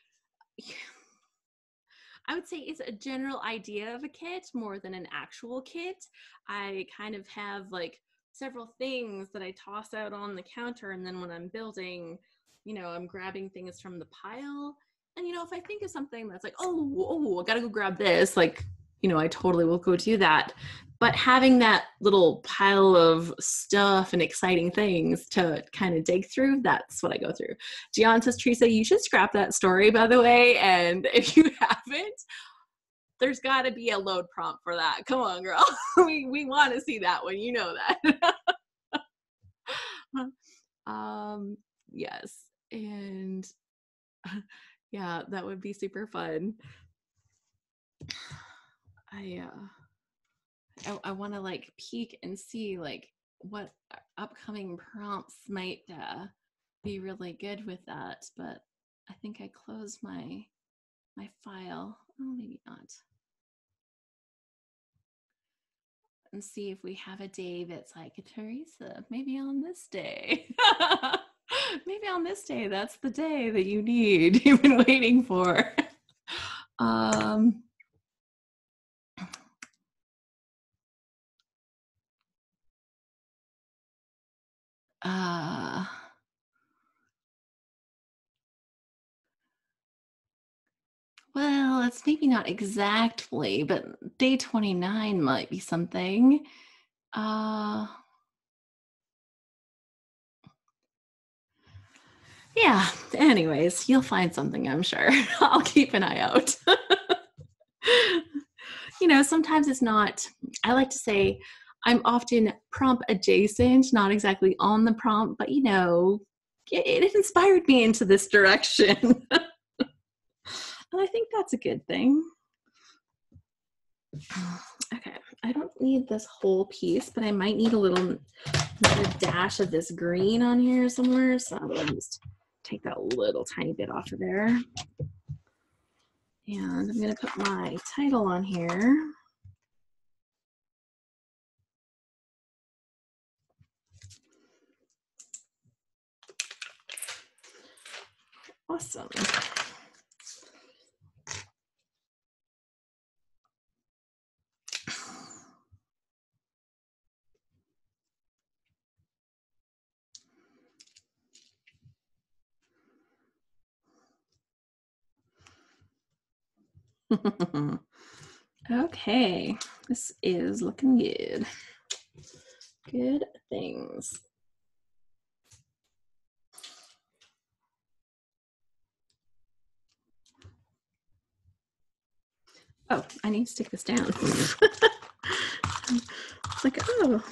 Speaker 1: I would say it's a general idea of a kit more than an actual kit. I kind of have like several things that I toss out on the counter, and then when I'm building, you know, I'm grabbing things from the pile. And, you know, if I think of something that's like, oh, I gotta go grab this, like, you know, I totally will go do that. But having that little pile of stuff and exciting things to kind of dig through, that's what I go through. Gian says, Teresa, you should scrap that story, by the way. And if you haven't, there's got to be a load prompt for that. Come on, girl. we want to see that one. You know that. Yes. And yeah, that would be super fun. I want to like peek and see like what upcoming prompts might be really good with that, but I think I closed my file. Oh, maybe not. And see if we have a day that's like, Teresa, maybe on this day. Maybe on this day, that's the day that you need. You've been waiting for. Well, it's maybe not exactly, but day 29 might be something. Yeah, anyways, you'll find something, I'm sure. I'll keep an eye out. You know, sometimes it's not, I like to say I'm often prompt adjacent, not exactly on the prompt, but you know, it inspired me into this direction. And I think that's a good thing. Okay, I don't need this whole piece, but I might need another dash of this green on here somewhere. So I'll just take that little tiny bit off of there. And I'm gonna put my title on here. Awesome. Okay, this is looking good. Good things. Oh, I need to take this down. It's like, oh.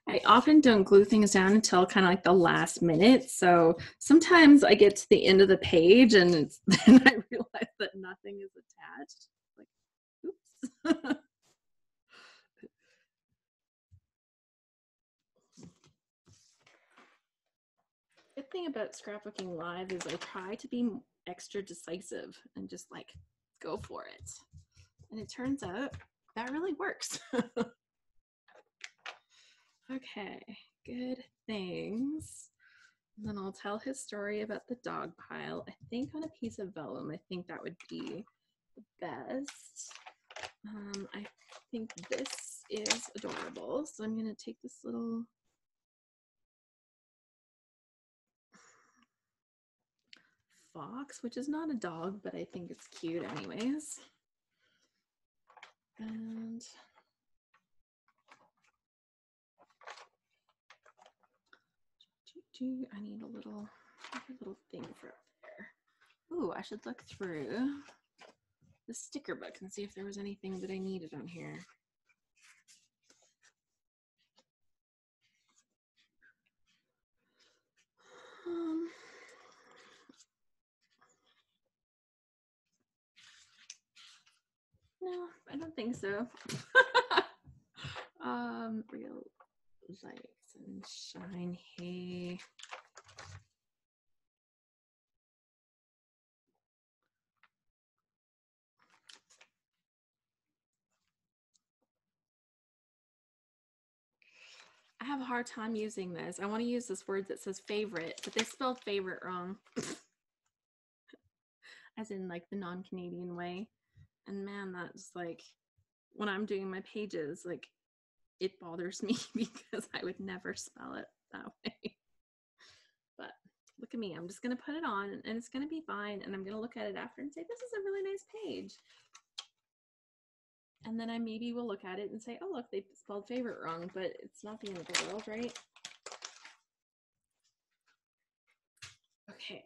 Speaker 1: I often don't glue things down until kind of like the last minute. So sometimes I get to the end of the page and then I realize that nothing is attached. Like, oops. Good thing about scrapbooking live is I try to be extra decisive and just like go for it. And it turns out that really works. Okay, good things. And then I'll tell his story about the dog pile. I think on a piece of vellum, I think that would be the best. I think this is adorable. So I'm gonna take this little fox, which is not a dog, but I think it's cute anyways. And I need a little thing for up there. Ooh, I should look through the sticker book and see if there was anything that I needed on here. No, I don't think so. Real lights and shine, hey. I have a hard time using this. I want to use this word that says favorite, but they spelled favorite wrong. As in like the non-Canadian way. And man, that's like, when I'm doing my pages, like it bothers me because I would never spell it that way. But look at me, I'm just gonna put it on and it's gonna be fine. And I'm gonna look at it after and say, this is a really nice page. And then I maybe will look at it and say, oh, look, they spelled favorite wrong, but it's not the end of the world, right? Okay.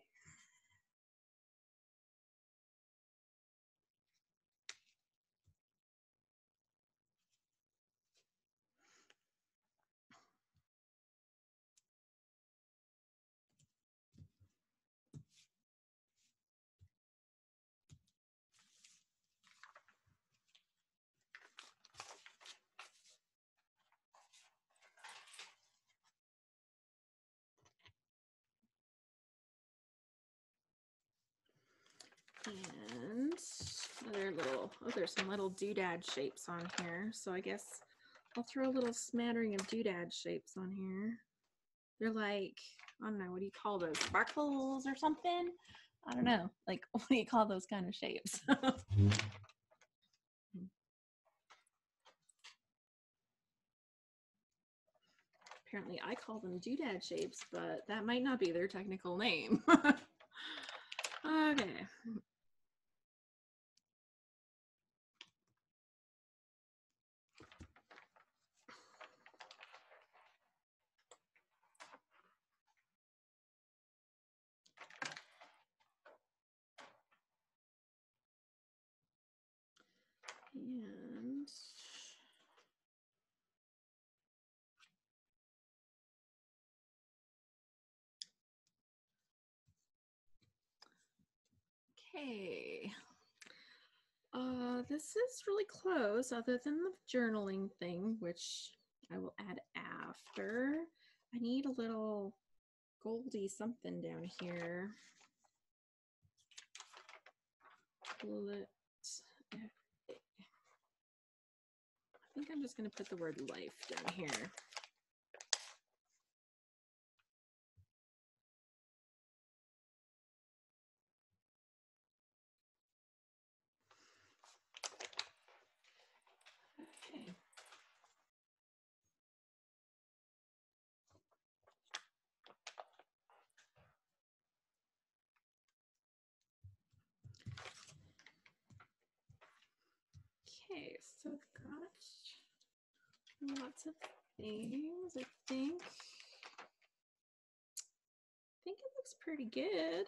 Speaker 1: And other little, oh, there's some little doodad shapes on here. So I guess I'll throw a little smattering of doodad shapes on here. They're like, I don't know, what do you call those? Sparkles or something? I don't know. Like, what do you call those kind of shapes? Apparently I call them doodad shapes, but that might not be their technical name. Okay. And okay. This is really close, other than the journaling thing, which I will add after. I need a little goldy something down here. I think I'm just going to put the word life down here. Okay. Okay, so I've got lots of things. I think it looks pretty good.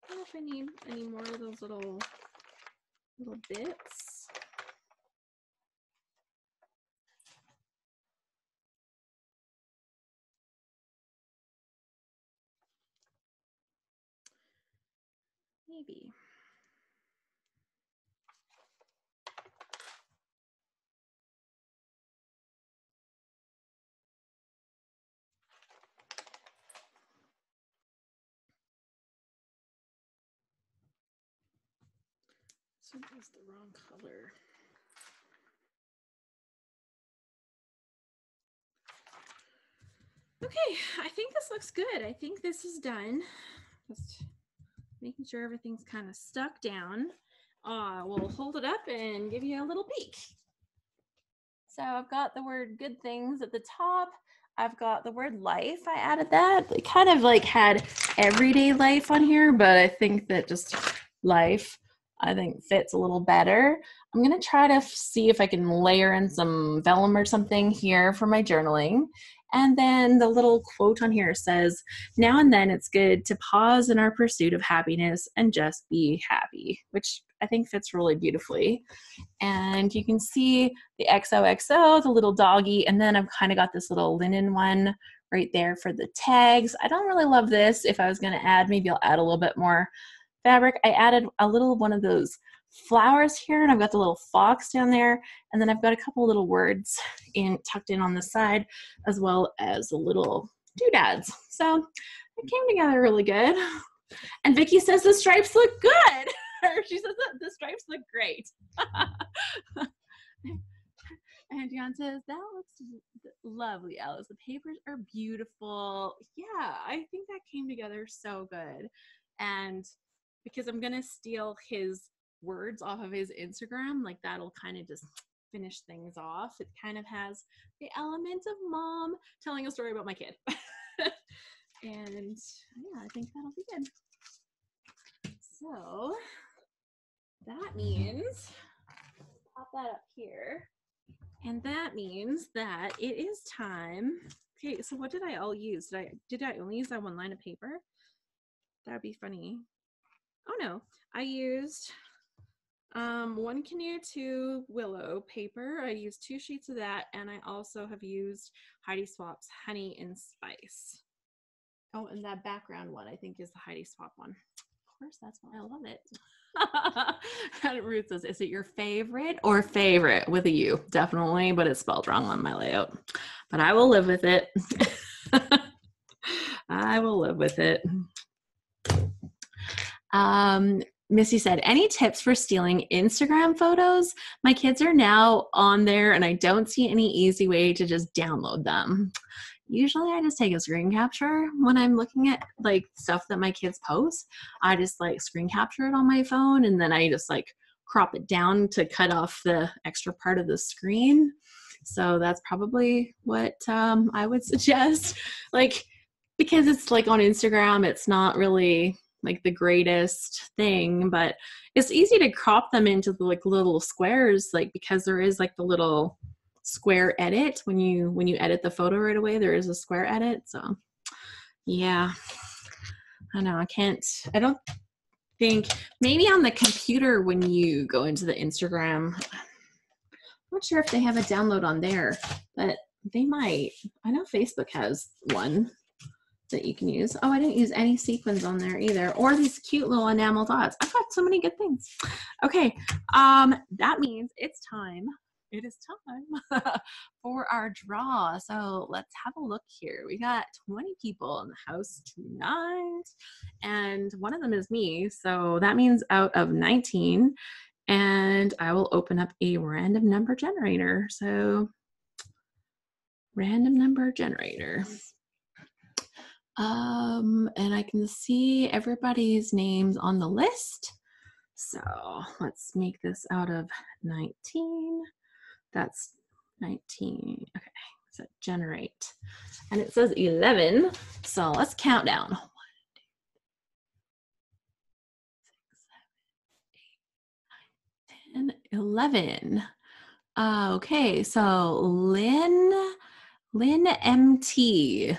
Speaker 1: I don't know if I need any more of those little bits. Maybe. So that's the wrong color. Okay, I think this looks good. I think this is done. Just making sure everything's kind of stuck down. We'll hold it up and give you a little peek. So I've got the word good things at the top. I've got the word life. I added that. It kind of like had everyday life on here, but I think that just life, I think, fits a little better. I'm going to try to see if I can layer in some vellum or something here for my journaling. And then the little quote on here says, now and then it's good to pause in our pursuit of happiness and just be happy, which I think fits really beautifully. And you can see the XOXO, the little doggy, and then I've kind of got this little linen one right there for the tags. I don't really love this. If I was going to add, maybe I'll add a little bit more fabric. I added a little one of those flowers here, and I've got the little fox down there, and then I've got a couple little words tucked in on the side, as well as the little doodads. So it came together really good. And Vicky says the stripes look good. She says that the stripes look great. And Dion says, that looks lovely, Alice. The papers are beautiful. Yeah, I think that came together so good. And because I'm going to steal his words off of his Instagram, like that'll kind of just finish things off. It kind of has the element of mom telling a story about my kid. And yeah, I think that'll be good. So that means, pop that up here. And that means that it is time. Okay, so what did I all use? Did I only use that one line of paper? That'd be funny. Oh no, I used one Canoe Two Willow paper. I used 2 sheets of that, and I also have used Heidi Swapp's Honey and Spice. Oh, and that background one I think is the Heidi Swapp one. Of course, that's why I love it. Ruth says, is it your favorite or favorite with a U? Definitely, but it's spelled wrong on my layout. But I will live with it. I will live with it. Missy said, any tips for stealing Instagram photos? My kids are now on there and I don't see any easy way to just download them. Usually I just take a screen capture when I'm looking at like stuff that my kids post. I just like screen capture it on my phone and then I just like crop it down to cut off the extra part of the screen. So that's probably what I would suggest. Like, because it's like on Instagram, it's not really like the greatest thing, but it's easy to crop them into the like little squares, like because there is like the little square edit when you edit the photo right away, there is a square edit. So yeah, I know I don't think maybe on the computer when you go into the Instagram, I'm not sure if they have a download on there, but they might. I know Facebook has one that you can use. Oh, I didn't use any sequins on there either, or these cute little enamel dots. I've got so many good things. Okay, that means it's time. It is time for our draw. So let's have a look here. We got 20 people in the house tonight, and one of them is me. So that means out of 19, and I will open up a random number generator. So random number generator. And I can see everybody's names on the list. So let's make this out of 19. That's 19. Okay, so generate. And it says 11. So let's count down. 1, 2, 3, 6, 7, 8, 9, 10, 11. Okay, so Lynn MT,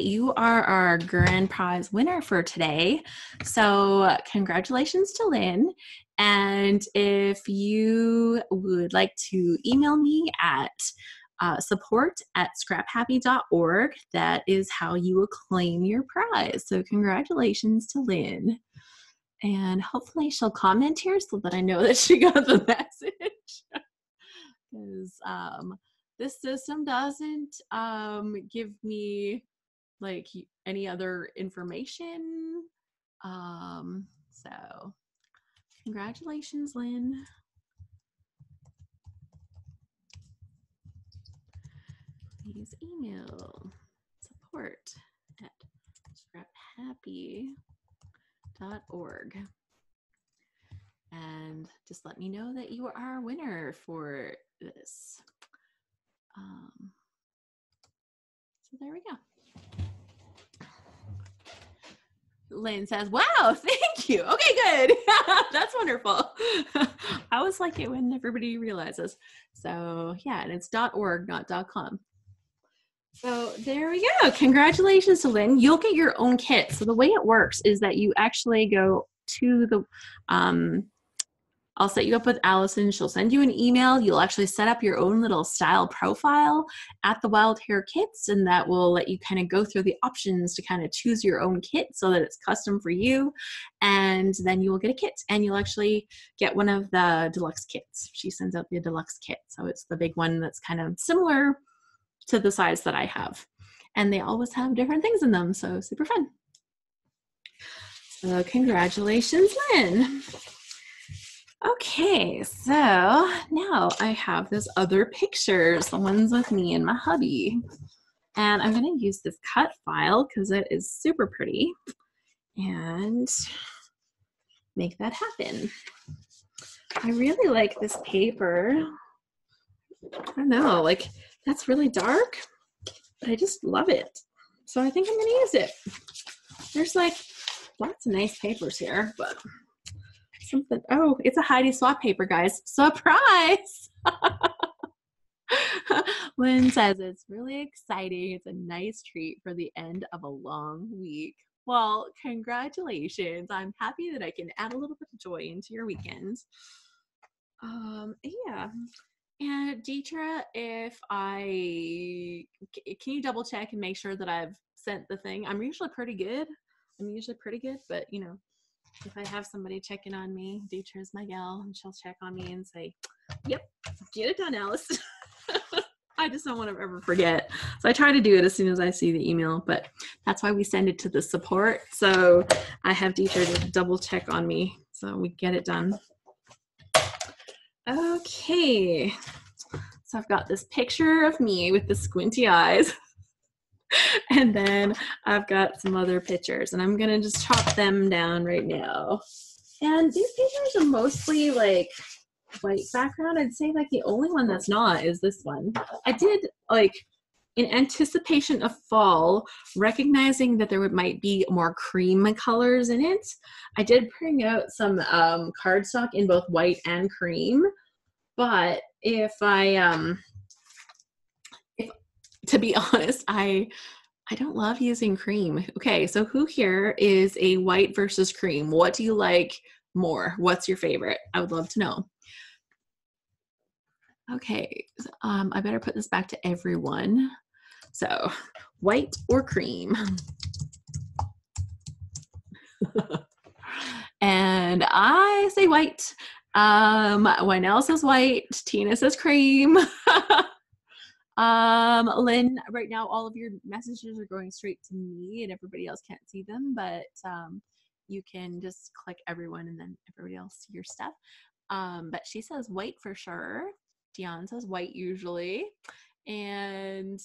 Speaker 1: you are our grand prize winner for today. So congratulations to Lynn. And if you would like to email me at support@scraphappy.org, that is how you will claim your prize. So congratulations to Lynn. And hopefully she'll comment here so that I know that she got the message. Because this system doesn't give me like any other information. So congratulations, Lynn. Please email support@scraphappy.org. And just let me know that you are our winner for this. So there we go. Lynn says, wow, thank you. Okay, good. That's wonderful. I always like it when everybody realizes. So yeah, and it's .org, not .com. So there we go. Congratulations to Lynn. You'll get your own kit. So the way it works is that you actually go to the, I'll set you up with Allison. She'll send you an email. You'll actually set up your own little style profile at the Wild Hair Kits, and that will let you kind of go through the options to kind of choose your own kit so that it's custom for you. And then you will get a kit, and you'll actually get one of the deluxe kits. She sends out the deluxe kit. So it's the big one that's kind of similar to the size that I have. And they always have different things in them, so super fun. So congratulations, Lynn. Okay, so now I have those other pictures, the ones with me and my hubby. And I'm going to use this cut file because it is super pretty and make that happen. I really like this paper. I don't know, like that's really dark, but I just love it. So I think I'm going to use it. There's like lots of nice papers here, but something. Oh, it's a Heidi Swapp paper, guys. Surprise! Lynn says it's really exciting. It's a nice treat for the end of a long week. Well, congratulations. I'm happy that I can add a little bit of joy into your weekend. Yeah. And Deetra, can you double check and make sure that I've sent the thing? I'm usually pretty good, but you know, if I have somebody checking on me, Deetra's my gal, and she'll check on me and say, yep, get it done, Alice. I just don't want to ever forget. So I try to do it as soon as I see the email, but that's why we send it to the support. So I have Deetra to double check on me so we get it done. Okay. So I've got this picture of me with the squinty eyes. And then I've got some other pictures, and I'm gonna just chop them down right now. And these pictures are mostly like white background. I'd say like the only one that's not is this one. I did, like, in anticipation of fall, recognizing that there might be more cream colors in it, I did bring out some cardstock in both white and cream. But to be honest, I I don't love using cream. Okay, so who here is a white versus cream? What do you like more? What's your favorite? I would love to know. Okay, I better put this back to everyone. So, white or cream? And I say white. Wynell says white. Tina says cream. Lynn, right now all of your messages are going straight to me and everybody else can't see them, but you can just click everyone and then everybody else see your stuff. But she says white for sure. Dion says white usually. And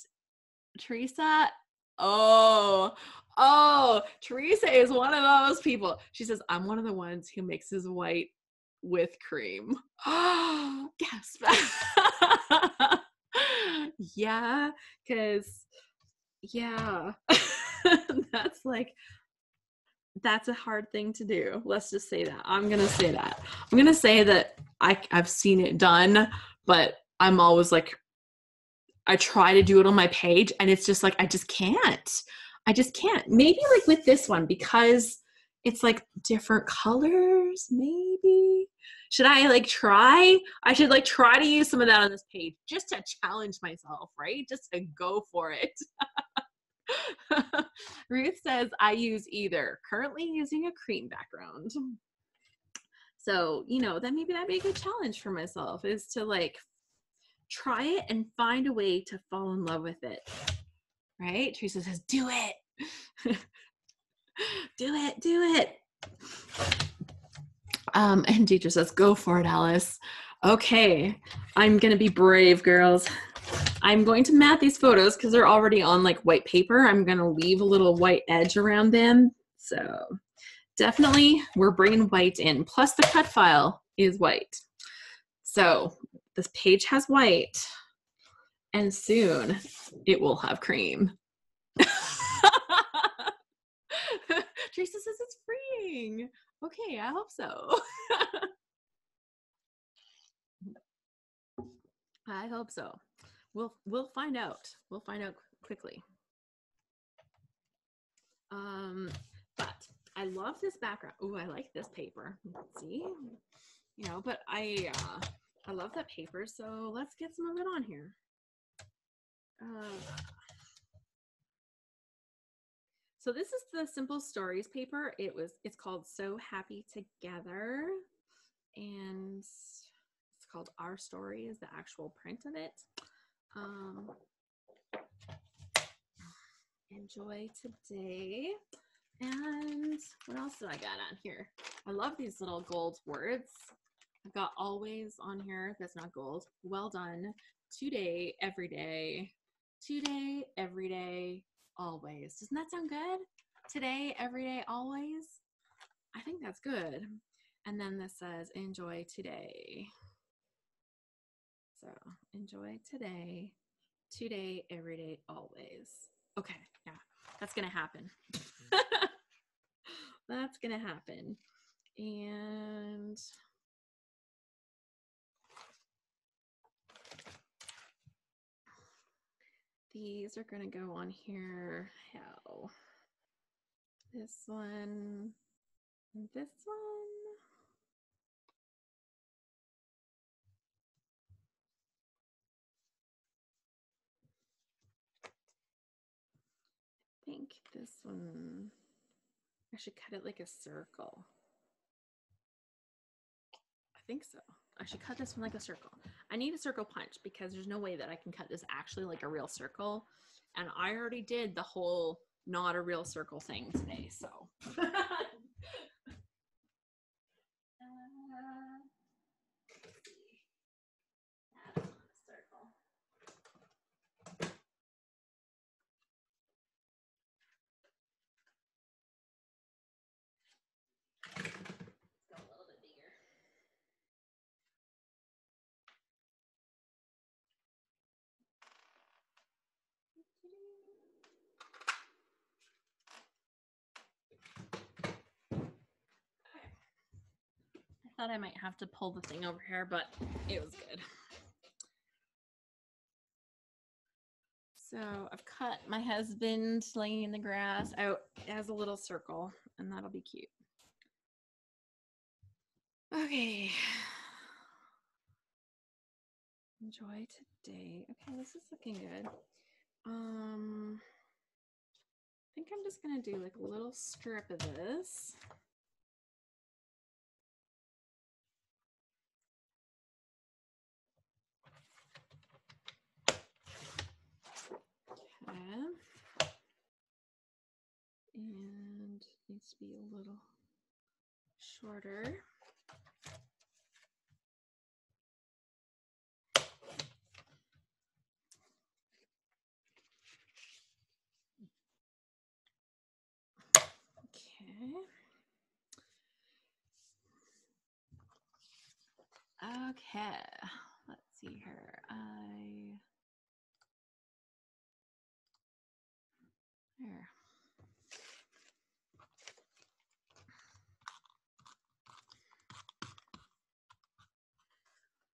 Speaker 1: Teresa, oh, Teresa is one of those people. She says, I'm one of the ones who mixes white with cream. Oh, gasp. Yeah, because, yeah, that's a hard thing to do. Let's just say that. I'm going to say that. I'm going to say that I've seen it done, but I'm always like, I try to do it on my page and it's just like, I just can't. Maybe like with this one, because it's like different colors, maybe. Should I like try? I should like try to use some of that on this page just to challenge myself, right? Just to go for it. Ruth says, I use either. Currently using a cream background. So, then maybe that'd be a good challenge for myself, is to like try it and find a way to fall in love with it. Right? Teresa says, do it. Do it. And Deidre says, go for it, Alice. Okay. I'm going to be brave, girls. I'm going to mat these photos because they're already on like white paper. I'm going to leave a little white edge around them. So definitely we're bringing white in. Plus the cut file is white. So this page has white and soon it will have cream. Teresa says it's freeing. Okay, I hope so. I hope so. We'll find out. We'll find out quickly. But I love this background. Oh, I like this paper. Let's see. But I love that paper, so let's get some of it on here. So this is the Simple Stories paper. It's called So Happy Together, and it's called Our Story is the actual print of it. Enjoy today. And what else did I got on here? I love these little gold words. I've got always on here. That's not gold. Well done. Today, every day. Today, every day, always. Doesn't that sound good? Today, every day, always. I think that's good. And then this says, enjoy today. So enjoy today. Today, every day, always. Okay, yeah, that's gonna happen. That's gonna happen. And these are gonna go on here. How? This one and this one. I think this one, I should cut it like a circle. I think so. I should cut this one like a circle. I need a circle punch because there's no way that I can cut this actually like a real circle. And I already did the whole not a real circle thing today, so. I thought I might have to pull the thing over here, but it was good. So I've cut my husband laying in the grass out as a little circle, and that'll be cute. Okay. Enjoy today. Okay, this is looking good. I think I'm just gonna do like a little strip of this. Okay. And needs to be a little shorter. Okay. Okay. Let's see here. There.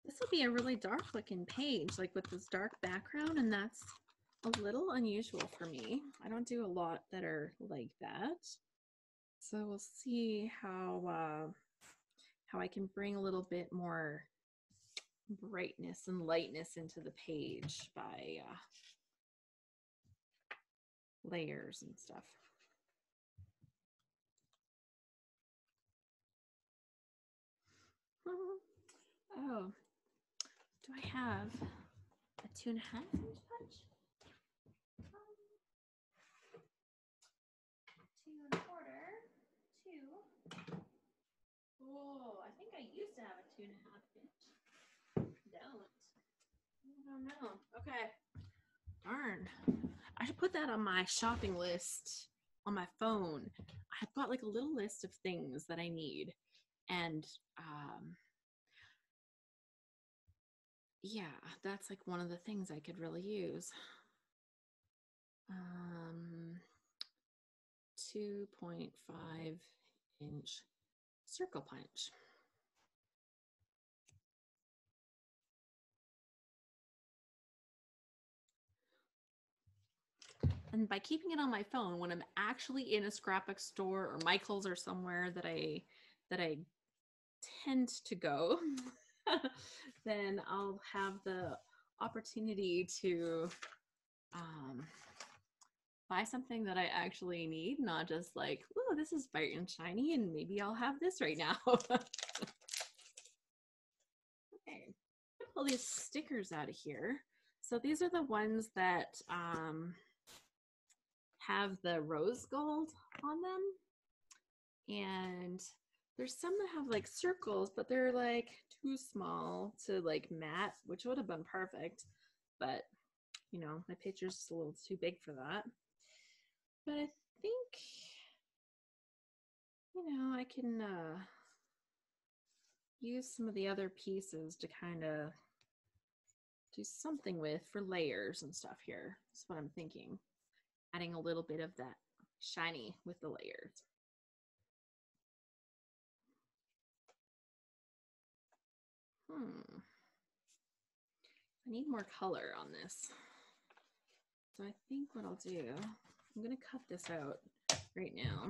Speaker 1: This will be a really dark looking page, like with this dark background, and that's a little unusual for me. I don't do a lot that are like that. So we'll see how I can bring a little bit more brightness and lightness into the page by layers and stuff. Oh, do I have a 2.5 inch punch? 2 1/4, 2. Whoa, I think I used to have a 2.5 inch. Don't. I don't know. Okay. Darn. I should put that on my shopping list on my phone. I've got like a little list of things that I need. And yeah, that's like one of the things I could really use. 2.5 inch circle punch. And by keeping it on my phone, when I'm actually in a scrapbook store or Michael's or somewhere that I tend to go, then I'll have the opportunity to buy something that I actually need, not just like, oh, this is bright and shiny and maybe I'll have this right now. Okay, pull these stickers out of here. So these are the ones that have the rose gold on them. And there's some that have like circles, but they're like too small to like matte, which would have been perfect. But, you know, my picture's just a little too big for that. But I think, you know, I can use some of the other pieces to kind of do something with for layers and stuff here. That's what I'm thinking. Adding a little bit of that shiny with the layers. I need more color on this. So I think what I'll do, I'm going to cut this out right now.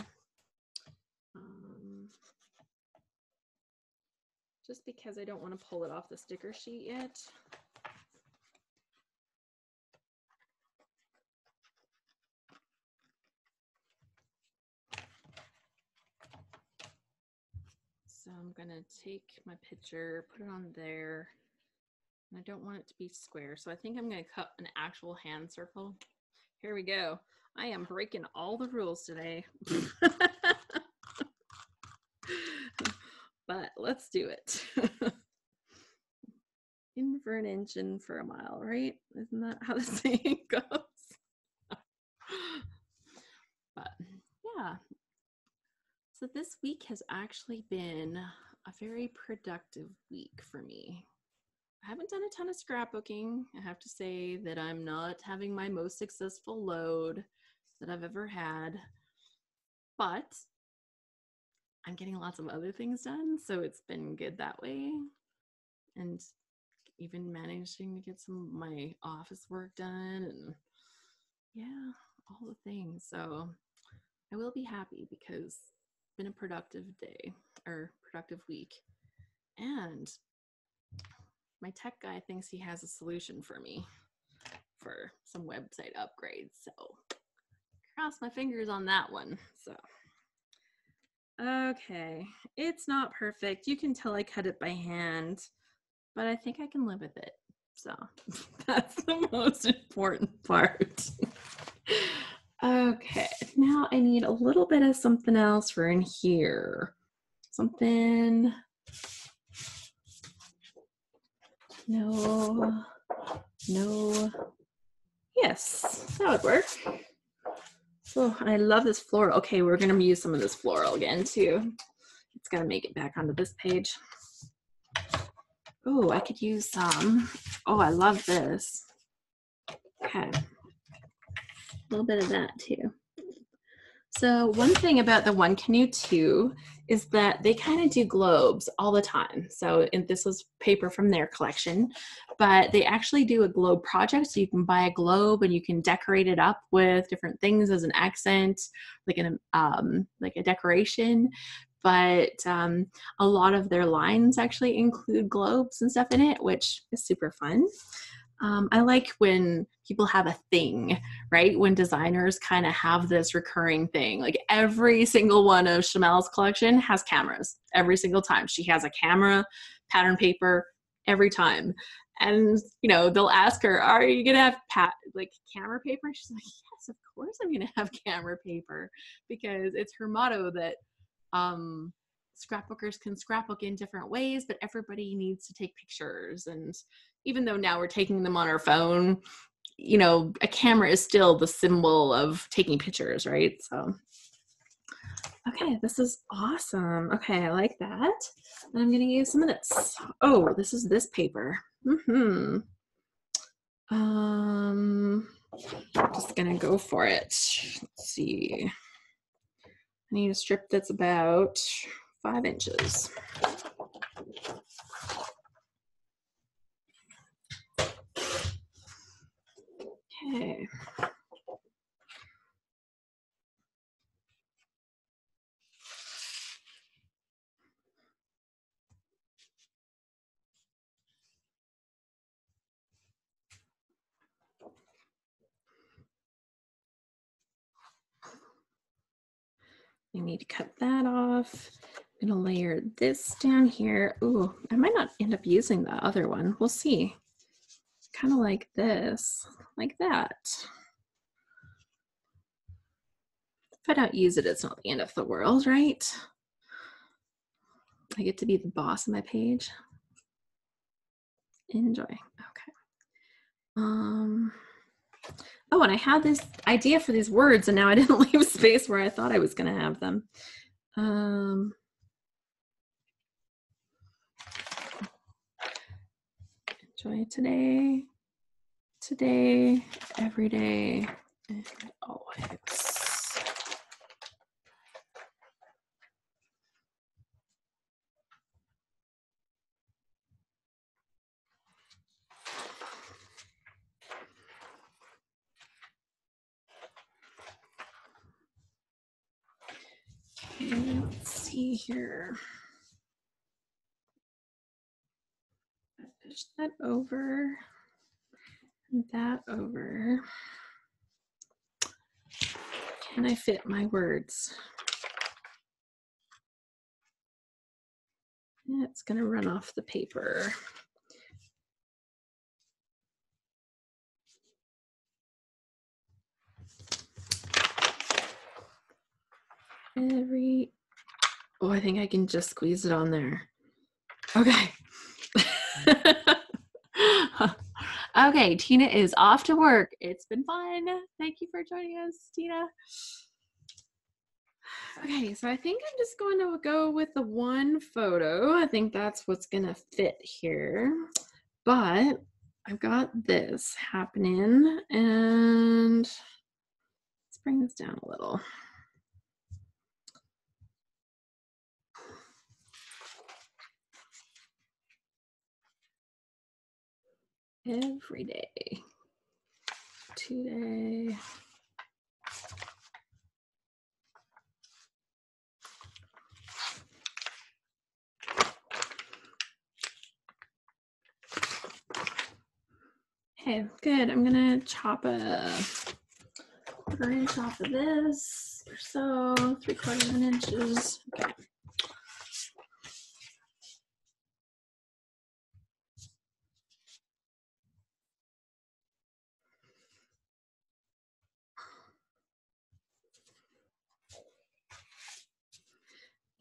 Speaker 1: Just because I don't want to pull it off the sticker sheet yet. So I'm going to take my picture, put it on there. And I don't want it to be square. So I think I'm going to cut an actual hand circle. Here we go. I am breaking all the rules today. But let's do it. In for an inch, in for a mile, right? Isn't that how the saying goes? But yeah. So this week has actually been a very productive week for me. I haven't done a ton of scrapbooking. I have to say that I'm not having my most successful load that I've ever had, but I'm getting lots of other things done, so it's been good that way. And even managing to get some of my office work done. And yeah, all the things. So I will be happy because it's been a productive day or productive week. And my tech guy thinks he has a solution for me for some website upgrades. So cross my fingers on that one. So, okay, it's not perfect. You can tell I cut it by hand, but I think I can live with it. So that's the most important part. Okay, now I need a little bit of something else for in here. Something. No. Yes, that would work. Oh, and I love this floral. Okay, we're gonna use some of this floral again too. It's gonna make it back onto this page. Oh, I could use some. Oh, I love this. Okay, a little bit of that too. So one thing about the Canoe Two is that they kind of do globes all the time. So this was paper from their collection, but they actually do a globe project. So you can buy a globe and you can decorate it up with different things as an accent, like a decoration. But a lot of their lines actually include globes and stuff in it, which is super fun. I like when people have a thing, right? When designers kind of have this recurring thing. Like every single one of Chamel's collection has cameras every single time. She has a camera, pattern paper every time. And, you know, they'll ask her, are you going to have camera paper? She's like, yes, of course I'm going to have camera paper, because it's her motto that scrapbookers can scrapbook in different ways, but everybody needs to take pictures. And even though now we're taking them on our phone, you know, a camera is still the symbol of taking pictures, right? So, okay, this is awesome. Okay, I like that. And I'm gonna use some of this. Oh, this is this paper. Just gonna go for it. Let's see. I need a strip that's about 5 inches. Okay. I need to cut that off. I'm gonna layer this down here. Ooh, I might not end up using the other one. We'll see. Kind of like this, like that. If I don't use it, it's not the end of the world, right? I get to be the boss of my page. Enjoy. Okay. Oh, and I had this idea for these words, and now I didn't leave space where I thought I was going to have them. Enjoy today, every day, and always. Okay, let's see here. Push that over, and that over. Can I fit my words? It's going to run off the paper. Oh, I think I can just squeeze it on there. Okay. Okay, Tina is off to work. It's been fun. Thank you for joining us, Tina. Okay, so I think I'm just going to go with the one photo. I think that's what's going to fit here. But I've got this happening, and let's bring this down a little. Every day, today. Okay, good. I'm gonna chop a inch off of this or so, 3/4 inches. Okay.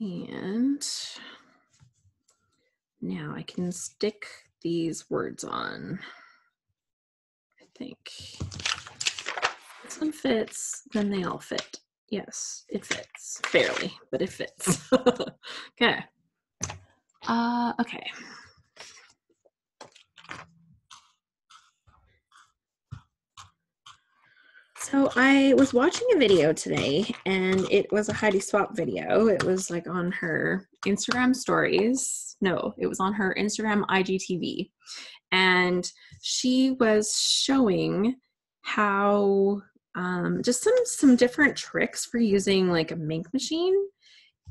Speaker 1: And now I can stick these words on. I think this one fits, then they all fit. Yes, it fits. Barely, but it fits. Okay. Okay. So I was watching a video today, and it was a Heidi Swapp video. It was like on her Instagram stories. No, it was on her Instagram IGTV. And she was showing how just some different tricks for using like a Mink machine,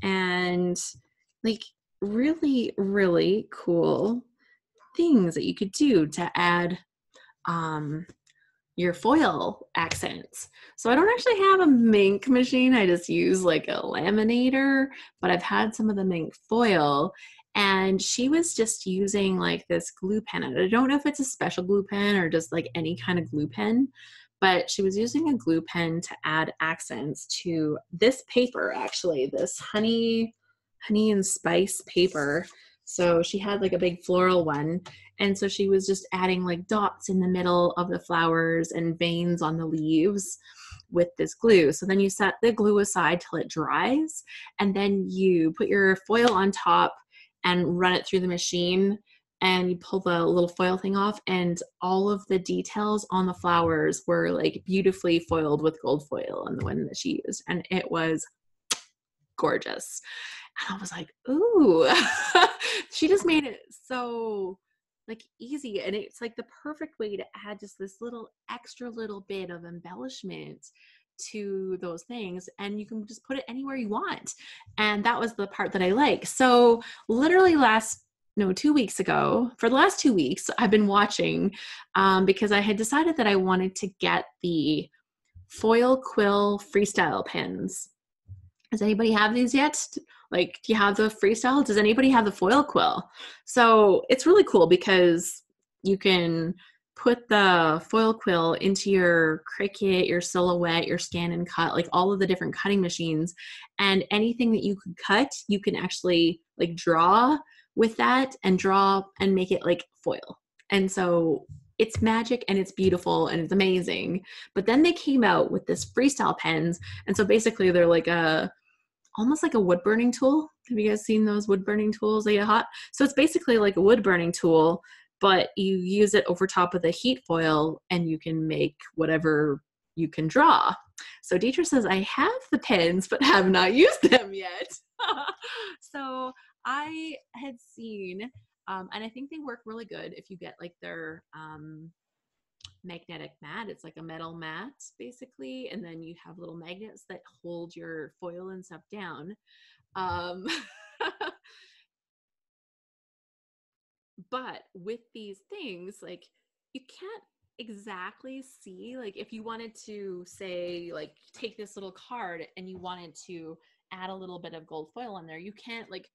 Speaker 1: and like really, really cool things that you could do to add your foil accents. So I don't actually have a Mink machine. I just use like a laminator, but I've had some of the Mink foil, and she was just using like this glue pen. I don't know if it's a special glue pen or just like any kind of glue pen, but she was using a glue pen to add accents to this paper, actually, this honey and spice paper. So she had like a big floral one. And so she was just adding like dots in the middle of the flowers and veins on the leaves with this glue. So then you set the glue aside till it dries, and then you put your foil on top and run it through the machine, and you pull the little foil thing off, and all of the details on the flowers were like beautifully foiled with gold foil on the one that she used. And it was gorgeous. And I was like, ooh, she just made it so like easy. And it's like the perfect way to add just this little extra little bit of embellishment to those things. And you can just put it anywhere you want. And that was the part that I like. So literally 2 weeks ago, for the last 2 weeks, I've been watching because I had decided that I wanted to get the foil quill freestyle pens. Does anybody have these yet? Like, do you have the freestyle? Does anybody have the foil quill? So it's really cool because you can put the foil quill into your Cricut, your Silhouette, your Scan and Cut, like all of the different cutting machines, and anything that you could cut, you can actually like draw with that and make it like foil. And so it's magic and it's beautiful and it's amazing. But then they came out with this freestyle pens. And so basically they're like almost like a wood burning tool. Have you guys seen those wood burning tools that get hot? So it's basically like a wood burning tool, but you use it over top of the heat foil and you can make whatever you can draw. So Deidre says, I have the pens, but have not used them yet. So I had seen, and I think they work really good if you get like their magnetic mat. It's like a metal mat basically, and then you have little magnets that hold your foil and stuff down. But with these things, like you can't exactly see, like if you wanted to say like take this little card and you wanted to add a little bit of gold foil on there, you can't, like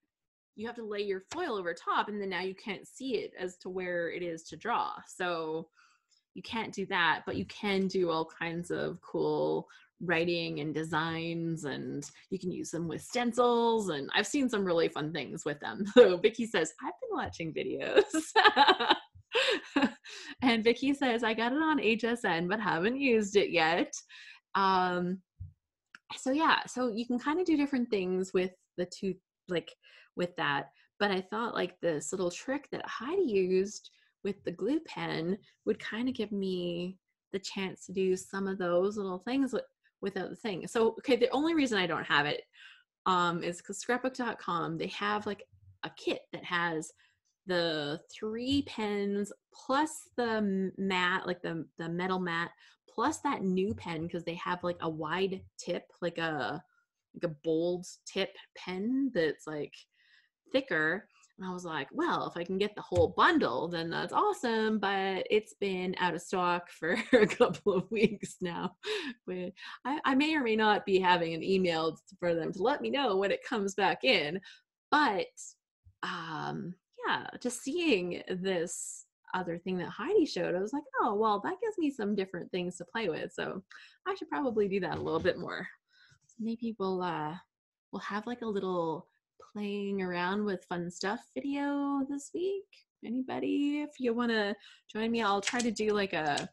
Speaker 1: you have to lay your foil over top, and then now you can't see it as to where it is to draw. So you can't do that, but you can do all kinds of cool writing and designs, and you can use them with stencils, and I've seen some really fun things with them. So Vicky says, I've been watching videos. And Vicky says, I got it on HSN, but haven't used it yet. So yeah, so you can kind of do different things with the two, like with that. But I thought like this little trick that Heidi used with the glue pen would kind of give me the chance to do some of those little things without the thing. So, okay, the only reason I don't have it is because scrapbook.com, they have like a kit that has the 3 pens plus the mat, like the metal mat, plus that new pen, because they have like a wide tip, like a bold tip pen that's like thicker. And I was like, well, if I can get the whole bundle, then that's awesome. But it's been out of stock for a couple of weeks now. But I may or may not be having an email for them to let me know when it comes back in. But yeah, just seeing this other thing that Heidi showed, I was like, oh, well, that gives me some different things to play with. So I should probably do that a little bit more. So maybe we'll have like a little playing around with fun stuff video this week. Anybody, if you want to join me, I'll try to do like a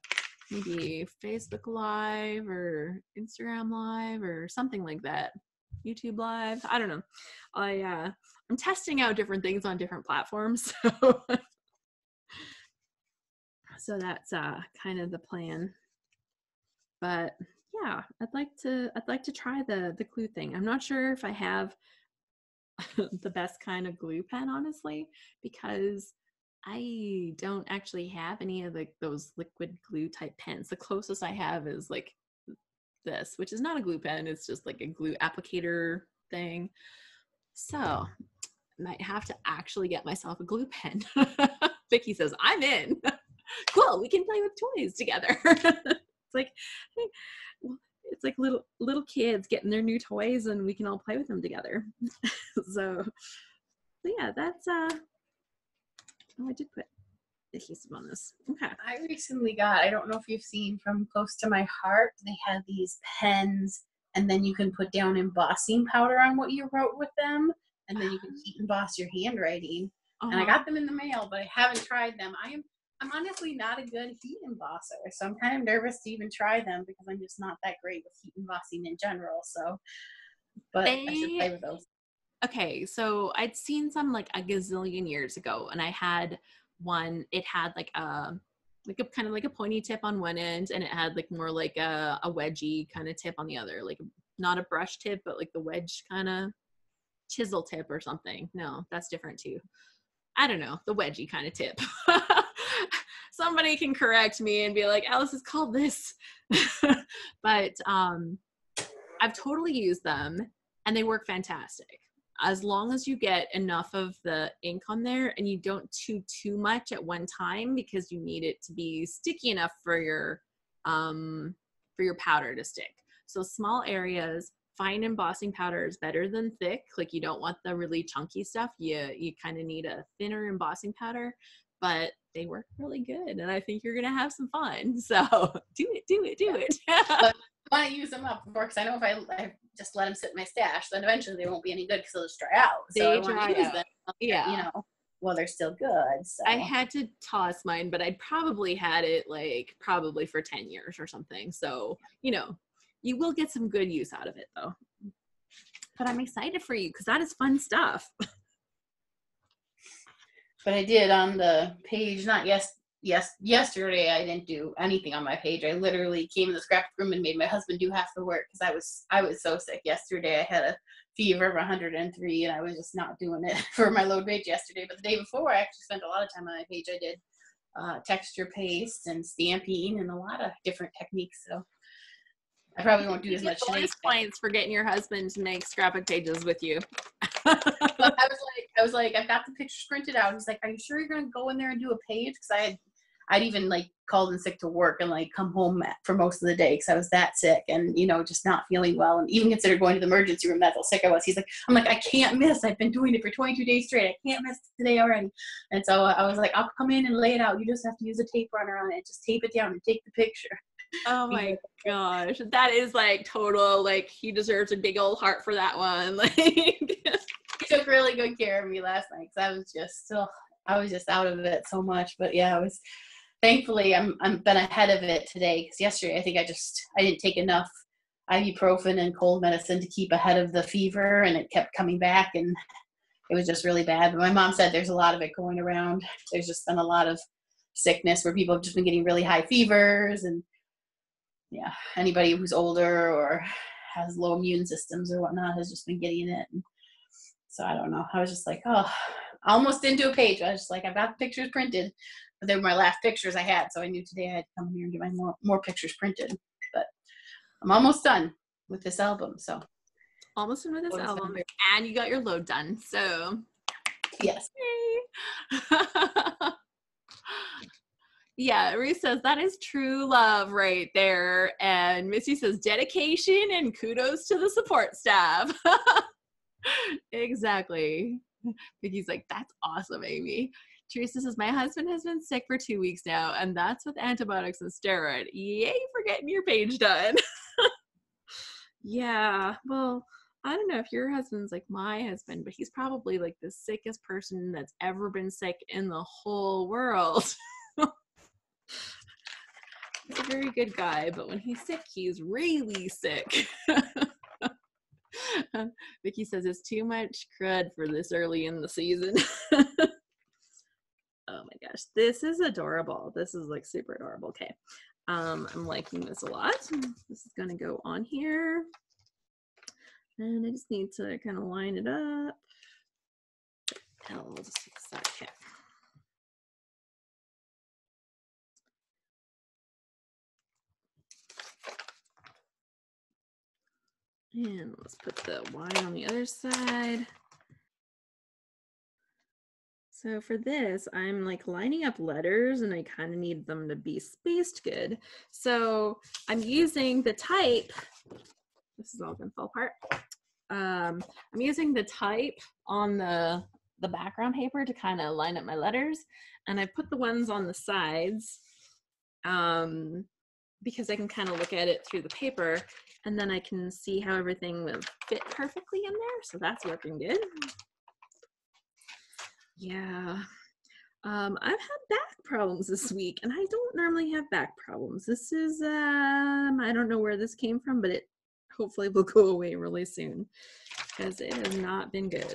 Speaker 1: maybe Facebook Live or Instagram Live or something like that. YouTube Live. I don't know. I'm testing out different things on different platforms. So that's kind of the plan. But yeah, I'd like to try the glue thing. I'm not sure if I have the best kind of glue pen, honestly, because I don't actually have any of those liquid glue type pens. The closest I have is like this, which is not a glue pen. It's just like a glue applicator thing. So I might have to actually get myself a glue pen. Vicky says, I'm in. Cool, we can play with toys together. It's like little kids getting their new toys and we can all play with them together. So yeah, that's oh, I did put adhesive on this. Okay.
Speaker 3: I recently got, I don't know if you've seen from Close to My Heart, they have these pens and then you can put down embossing powder on what you wrote with them and then you can heat emboss your handwriting. And I got them in the mail, but I haven't tried them. I'm honestly not a good heat embosser, so I'm kind of nervous to even try them because I'm just not that great with heat embossing in general. So, but I should play with those.
Speaker 1: Okay, so I'd seen some like a gazillion years ago, and I had one. It had like a kind of like a pointy tip on one end, and it had like more like a wedgy kind of tip on the other, like not a brush tip, but like the wedge kind of chisel tip or something. No, that's different too. I don't know, the wedgie kind of tip. Somebody can correct me and be like, Alice is called this. But I've totally used them and they work fantastic. As long as you get enough of the ink on there and you don't chew too much at one time because you need it to be sticky enough for your powder to stick. So small areas, fine embossing powder is better than thick. Like you don't want the really chunky stuff. You kind of need a thinner embossing powder, but they work really good. And I think you're going to have some fun. So do it.
Speaker 3: But I want to use them up before, because I know if I just let them sit in my stash, then eventually they won't be any good because they'll just dry out. So I want to use them,
Speaker 1: yeah.
Speaker 3: While they're still good. So.
Speaker 1: I had to toss mine, but I'd probably had it probably for 10 years or something. So, you will get some good use out of it though. But I'm excited for you because that is fun stuff.
Speaker 3: But I did on the page, not yesterday, I didn't do anything on my page. I literally came in the scrapbook room and made my husband do half the work because I was so sick yesterday. I had a fever of 103 and I was just not doing it for my load page yesterday. But the day before, I actually spent a lot of time on my page. I did texture paste and stamping and a lot of different techniques. So I probably won't do as much today.
Speaker 1: Points for getting your husband to make scrapbook pages with you.
Speaker 3: I was like, I've got the pictures printed out. He's like, are you sure you're gonna go in there and do a page? Because I'd even called in sick to work and come home for most of the day because I was that sick and just not feeling well, and even considered going to the emergency room. That's how sick I was. He's like, I'm like, I can't miss. I've been doing it for 22 days straight. I can't miss today already. And so I was like, I'll come in and lay it out. You just have to use a tape runner on it. Just tape it down and take the picture.
Speaker 1: Oh my gosh, that is total he deserves a big old heart for that one.
Speaker 3: He took really good care of me last night because I was just out of it so much. But yeah, thankfully I'm been ahead of it today because yesterday I think I didn't take enough ibuprofen and cold medicine to keep ahead of the fever, and it kept coming back and it was just really bad. But my mom said there's a lot of it going around. There's just been a lot of sickness where people have just been getting really high fevers, and yeah, anybody who's older or has low immune systems or whatnot has just been getting it. And so I don't know. I was just like, I almost didn't do a page. I was just like, I've got the pictures printed, but they were my last pictures I had. So I knew today I had to come here and get my more pictures printed. But I'm almost done with this album. So
Speaker 1: almost done with this album, and you got your load done. So
Speaker 3: Yes.
Speaker 1: Yeah, Reese says that is true love right there. And Missy says dedication and kudos to the support staff. Exactly. Vicky's like, that's awesome, Amy. Teresa says, my husband has been sick for 2 weeks now, and that's with antibiotics and steroid. Yay for getting your page done. Yeah, well, I don't know if your husband's like my husband, but he's probably like the sickest person that's ever been sick in the whole world. He's a very good guy, but when he's sick, he's really sick. Vicky says it's too much crud for this early in the season. Oh my gosh, this is adorable. This is like super adorable. Okay, I'm liking this a lot. This is gonna go on here, and I just need to kind of line it up. I'll just fix that. Okay. And let's put the Y on the other side. So for this, I'm like lining up letters and I kind of need them to be spaced good. So I'm using the type, this is all gonna fall apart. I'm using the type on the background paper to kind of line up my letters. And I put the ones on the sides because I can kind of look at it through the paper and then I can see how everything will fit perfectly in there. So that's working good. Yeah. I've had back problems this week and I don't normally have back problems. This is, I don't know where this came from, but it hopefully will go away really soon because it has not been good.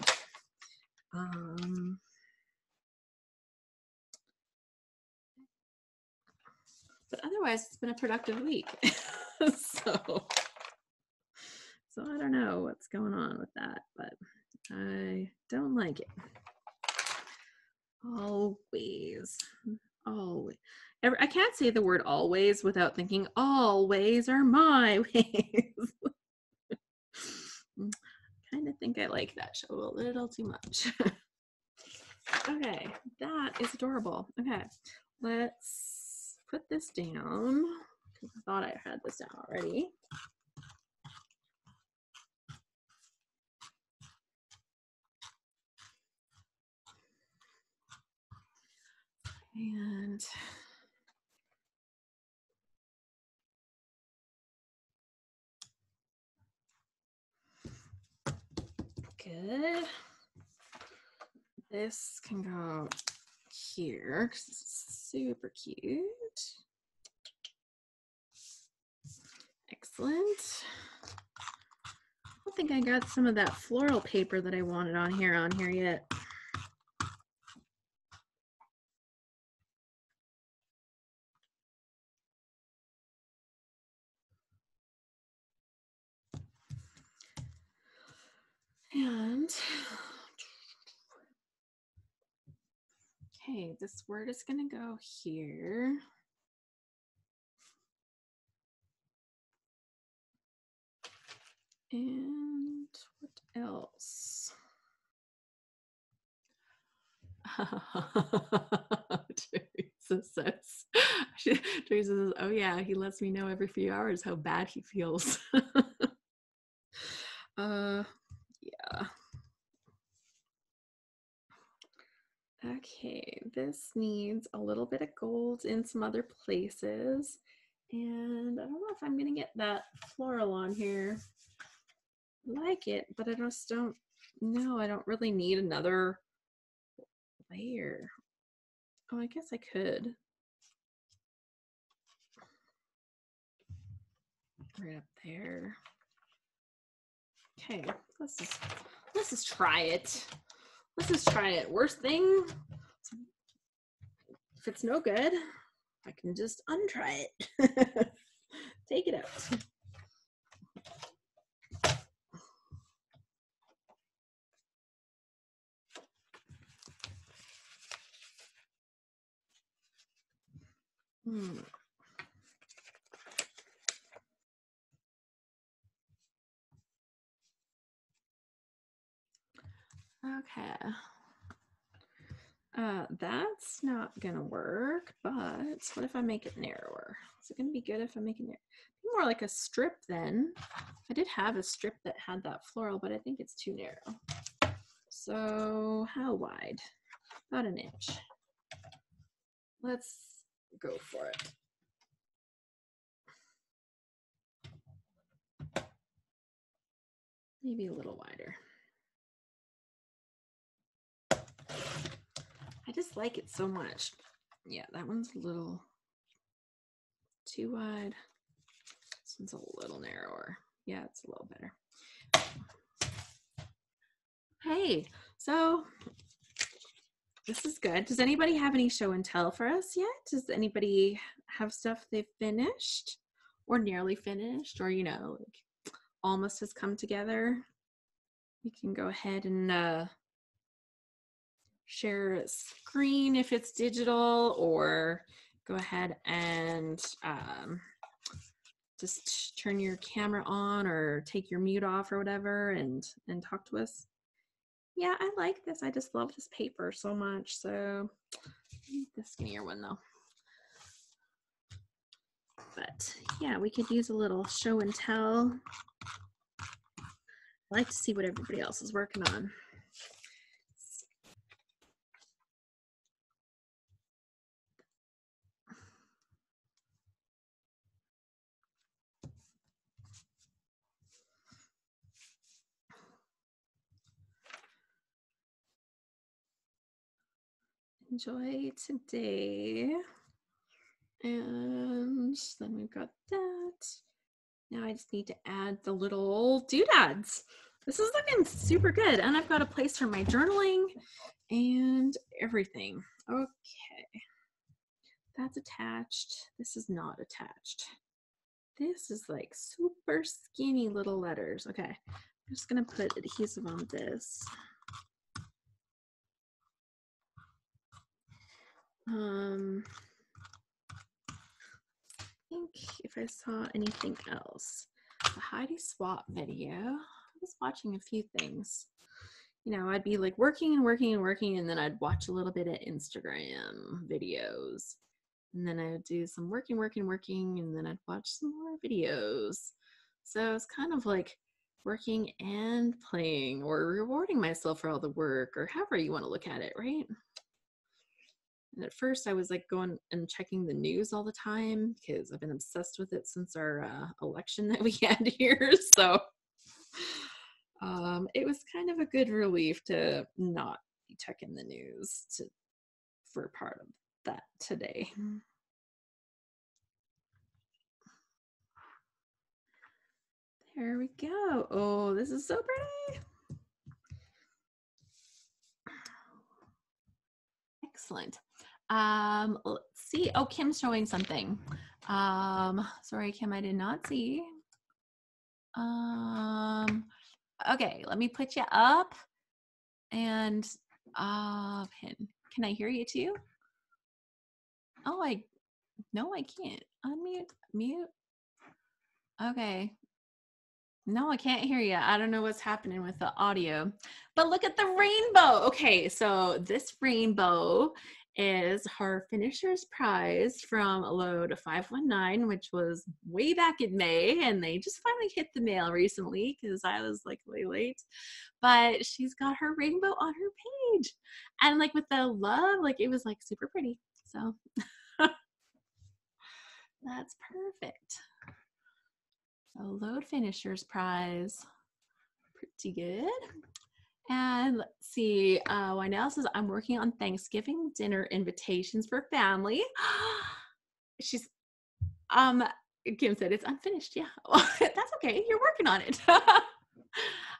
Speaker 1: But otherwise it's been a productive week. So I don't know what's going on with that, but I don't like it. Always. I can't say the word always without thinking all ways are my ways. Kind of think I like that show a little too much. Okay, that is adorable. Okay, let's put this down because I thought I had this down already. And good. This can go here because this is super cute. Excellent. I don't think I got some of that floral paper that I wanted on here yet. And okay, this word is gonna go here. And what else? Teresa says, oh yeah, he lets me know every few hours how bad he feels. Yeah. Okay, this needs a little bit of gold in some other places. And I don't know if I'm gonna get that floral on here. I like it, but I just don't know. I don't really need another layer. Oh, I guess I could. Right up there. Okay, let's just try it. Let's just try it. Worst thing, if it's no good, I can just untry it. Take it out. Okay. That's not gonna work, but what if I make it narrower? Is it gonna be good if I make it more like a strip then? I did have a strip that had that floral, but I think it's too narrow. So how wide? About an inch. Let's go for it. Maybe a little wider. I just like it so much. Yeah, that one's a little too wide. This one's a little narrower. Yeah, it's a little better. Hey, so this is good. Does anybody have any show and tell for us yet? Does anybody have stuff they've finished or nearly finished or, you know, like almost has come together? You can go ahead and share a screen if it's digital, or go ahead and just turn your camera on or take your mute off or whatever and talk to us. Yeah, I like this. I just love this paper so much. So I need the skinnier one though. But yeah, we could use a little show and tell. I like to see what everybody else is working on. Enjoy today. And then we've got that. Now I just need to add the little doodads. This is looking super good. And I've got a place for my journaling and everything. Okay. That's attached. This is not attached. This is like super skinny little letters. Okay. I'm just going to put adhesive on this. I think if I saw anything else, the Heidi Swapp video, I was watching a few things. You know, I'd be like working and working and working, and then I'd watch a little bit of Instagram videos, and then I would do some working, and then I'd watch some more videos. So it's kind of like working and playing, or rewarding myself for all the work, or however you want to look at it, right? And at first I was like going and checking the news all the time because I've been obsessed with it since our election that we had here. So it was kind of a good relief to not be checking the news for part of that today. There we go. Oh, this is so pretty. Excellent. Let's see. Oh, Kim's showing something. Sorry, Kim, I did not see. Okay, let me put you up. And can I hear you too? Oh, no, I can't. Unmute, mute. Okay. No, I can't hear you. I don't know what's happening with the audio, but look at the rainbow. Okay, so this rainbow is her finisher's prize from load 519, which was way back in May, and they just finally hit the mail recently because I was like way late. But she's got her rainbow on her page, and like with the love, like it was like super pretty. So that's perfect. So load finisher's prize, pretty good. And let's see, Wynell says, I'm working on Thanksgiving dinner invitations for family. She's, Kim said it's unfinished. Yeah, that's okay. You're working on it.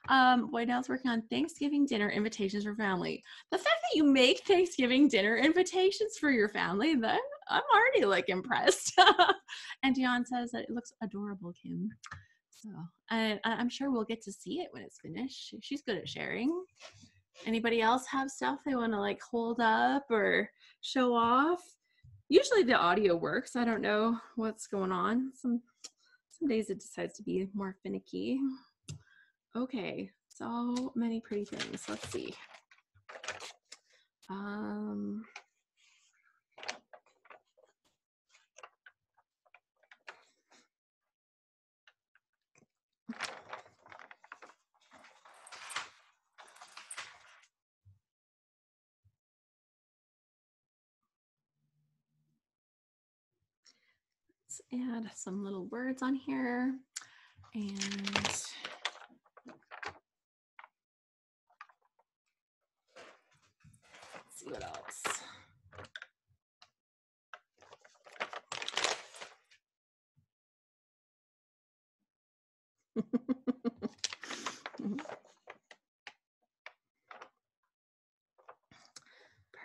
Speaker 1: Wynell's working on Thanksgiving dinner invitations for family. The fact that you make Thanksgiving dinner invitations for your family, then I'm already like impressed. And Dion says that it looks adorable, Kim. So, and I'm sure we'll get to see it when it's finished. She's good at sharing. Anybody else have stuff they want to like hold up or show off? Usually the audio works. I don't know what's going on. Some days it decides to be more finicky. Okay, so many pretty things. Let's see. Let's add some little words on here, and let's see what else.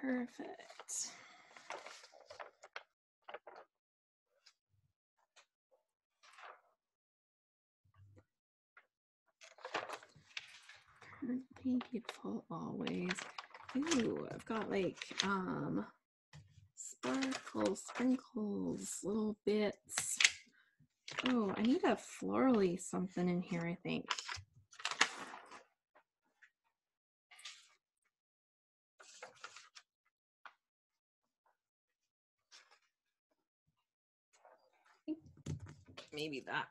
Speaker 1: Perfect. Be beautiful always. Ooh, I've got like sparkles, sprinkles, little bits. Oh, I need a florally something in here, I think. Maybe that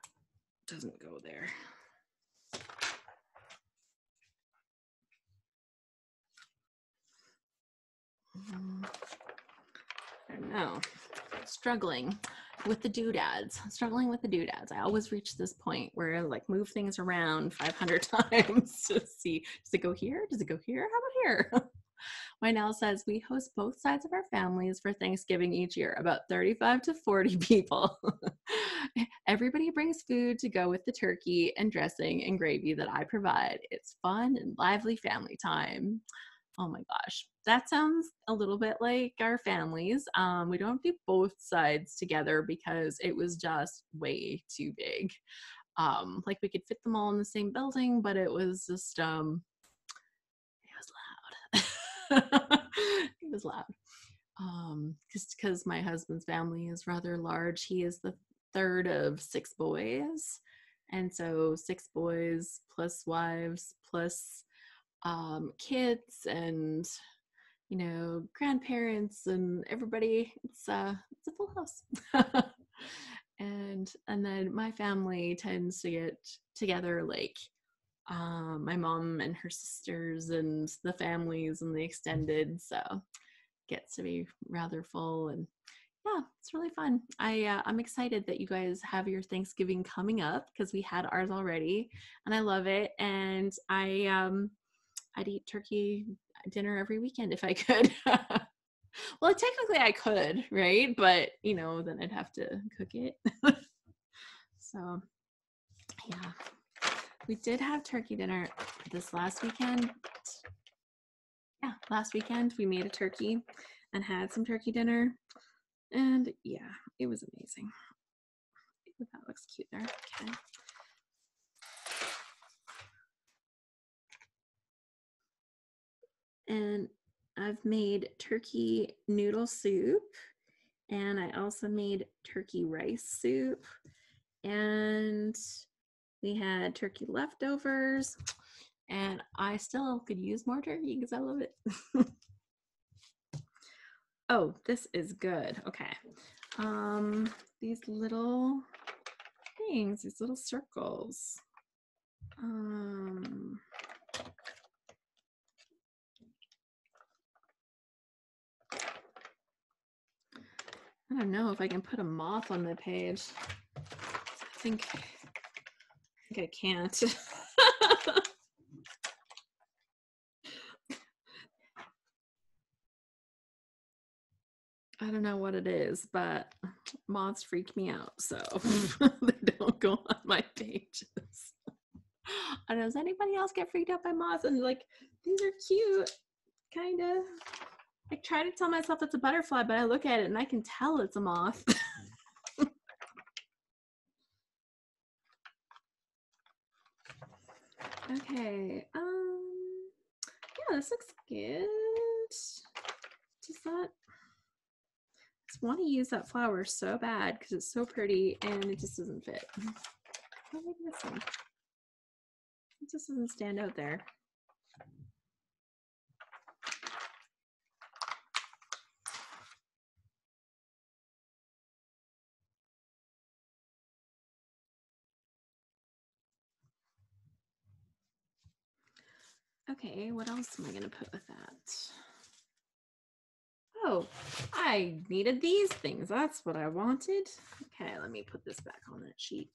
Speaker 1: doesn't go there. I don't know. Struggling with the doodads. I always reach this point where I like move things around 500 times to see, does it go here? Does it go here? How about here? Wynell says, we host both sides of our families for Thanksgiving each year, about 35 to 40 people. Everybody brings food to go with the turkey and dressing and gravy that I provide. It's fun and lively family time. Oh my gosh, that sounds a little bit like our families. We don't do both sides together because it was just way too big. Like we could fit them all in the same building, but it was just, it was loud. It was loud. Because my husband's family is rather large. He is the third of 6 boys. And so 6 boys plus wives plus kids and, you know, grandparents and everybody. It's a full house. and then my family tends to get together, like my mom and her sisters and the families and the extended, so gets to be rather full. And yeah, it's really fun. I'm excited that you guys have your Thanksgiving coming up because we had ours already and I love it. And I'd eat turkey dinner every weekend if I could. Well, technically I could, right? But, you know, then I'd have to cook it. So, yeah. We did have turkey dinner this last weekend. Yeah, last weekend we made a turkey and had some turkey dinner. And yeah, it was amazing. That looks cute there. Okay. And I've made turkey noodle soup, and I also made turkey rice soup, and we had turkey leftovers, and I still could use more turkey because I love it. Oh, this is good. Okay. These little things, these little circles. I don't know if I can put a moth on my page. I think I can't. I don't know what it is, but moths freak me out, so they don't go on my pages. I don't know, does anybody else get freaked out by moths? And like, these are cute, kind of. I try to tell myself it's a butterfly, but I look at it and I can tell it's a moth. Okay, yeah, this looks good. Does that, I just want to use that flower so bad because it's so pretty and it just doesn't fit. Oh, maybe this one. It just doesn't stand out there. Okay, what else am I gonna put with that? Oh, I needed these things. That's what I wanted. Okay, let me put this back on that sheet.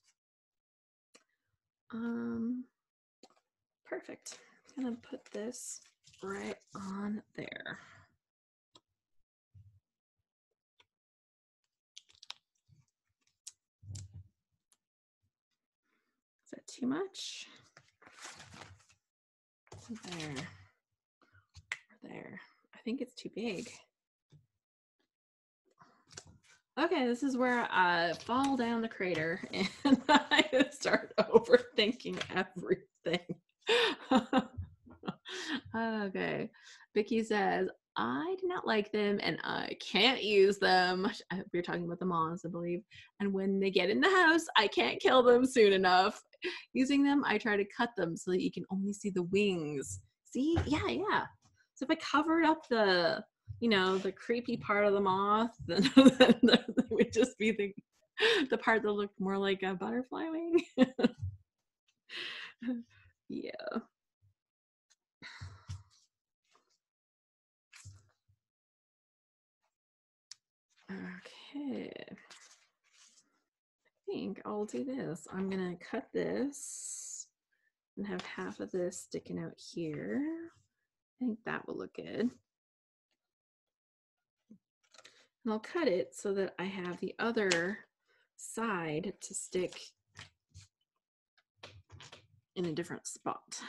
Speaker 1: Perfect. I'm gonna put this right on there. Is that too much? There. There. I think it's too big. Okay, this is where I fall down the crater and I start overthinking everything. Okay, Vicky says, I do not like them and I can't use them. We're talking about the moths, I believe. And when they get in the house, I can't kill them soon enough. Using them, I try to cut them so that you can only see the wings. See? Yeah, yeah. So if I covered up the, you know, the creepy part of the moth, then it would just be the part that looked more like a butterfly wing. Yeah. Okay. I think I'll do this. I'm gonna cut this and have half of this sticking out here. I think that will look good. And I'll cut it so that I have the other side to stick in a different spot.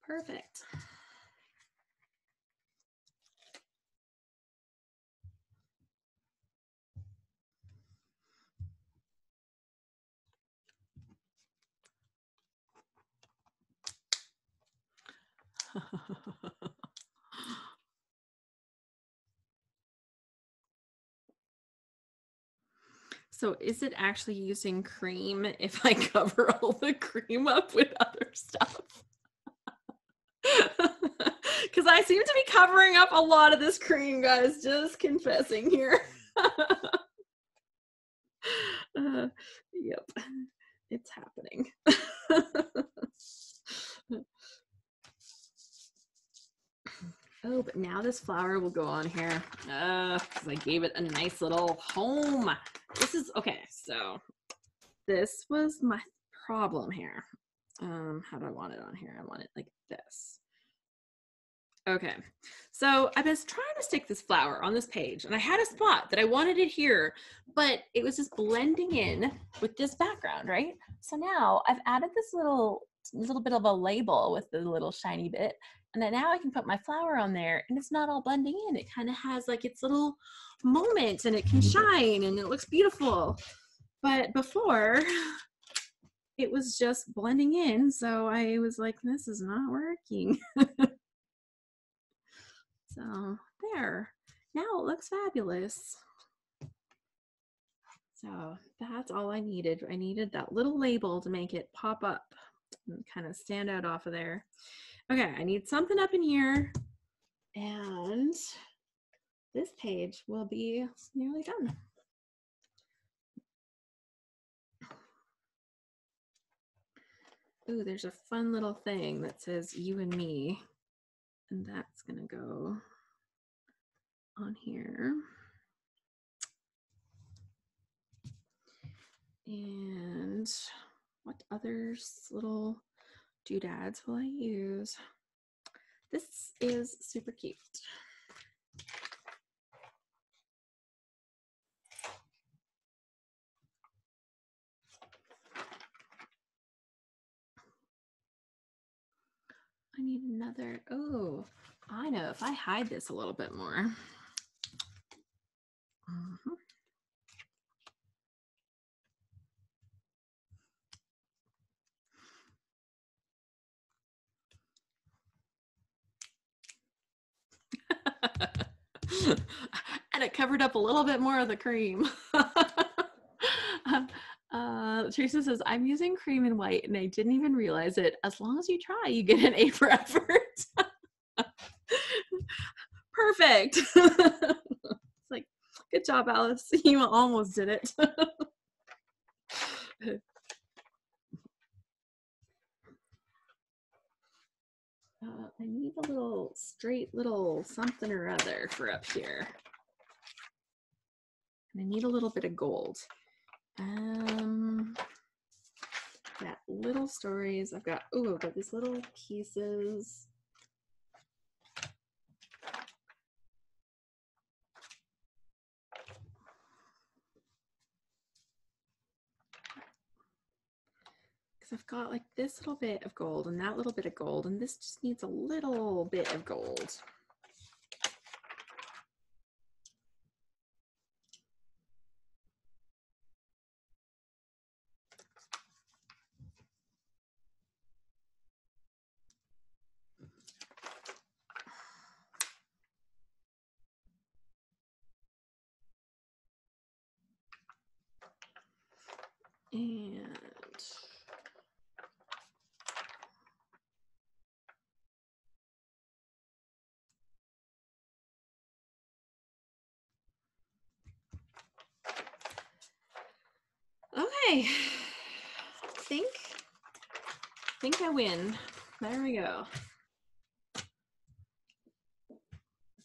Speaker 1: Perfect. So is it actually using cream if I cover all the cream up with other stuff? Because I seem to be covering up a lot of this cream, guys, just confessing here. Yep, it's happening. Oh, but now this flower will go on here because I gave it a nice little home. This is okay. So this was my problem here. How do I want it on here? I want it like this. Okay, so I was trying to stick this flower on this page and I had a spot that I wanted it here, but it was just blending in with this background, right? So now I've added this little bit of a label with the little shiny bit, and then now I can put my flower on there and it's not all blending in. It kind of has like its little moment and it can shine and it looks beautiful. But before, it was just blending in, so I was like, this is not working. So there, now it looks fabulous. So that's all I needed. I needed that little label to make it pop up and kind of stand out off of there. Okay, I need something up in here, and this page will be nearly done. Ooh, there's a fun little thing that says you and me, and that's gonna go on here. And what other little doodads will I use? This is super cute. I need another, oh, I know, if I hide this a little bit more. And it covered up a little bit more of the cream. Teresa says, I'm using cream and white and I didn't even realize it. As long as you try, you get an A for effort. Perfect. It's like, good job, Alice. You almost did it. a little straight little something or other for up here. And I need a little bit of gold. Got little stories. I've got these little pieces. I've got like this little bit of gold and that little bit of gold, and this just needs a little bit of gold. And okay, I think I win. There we go.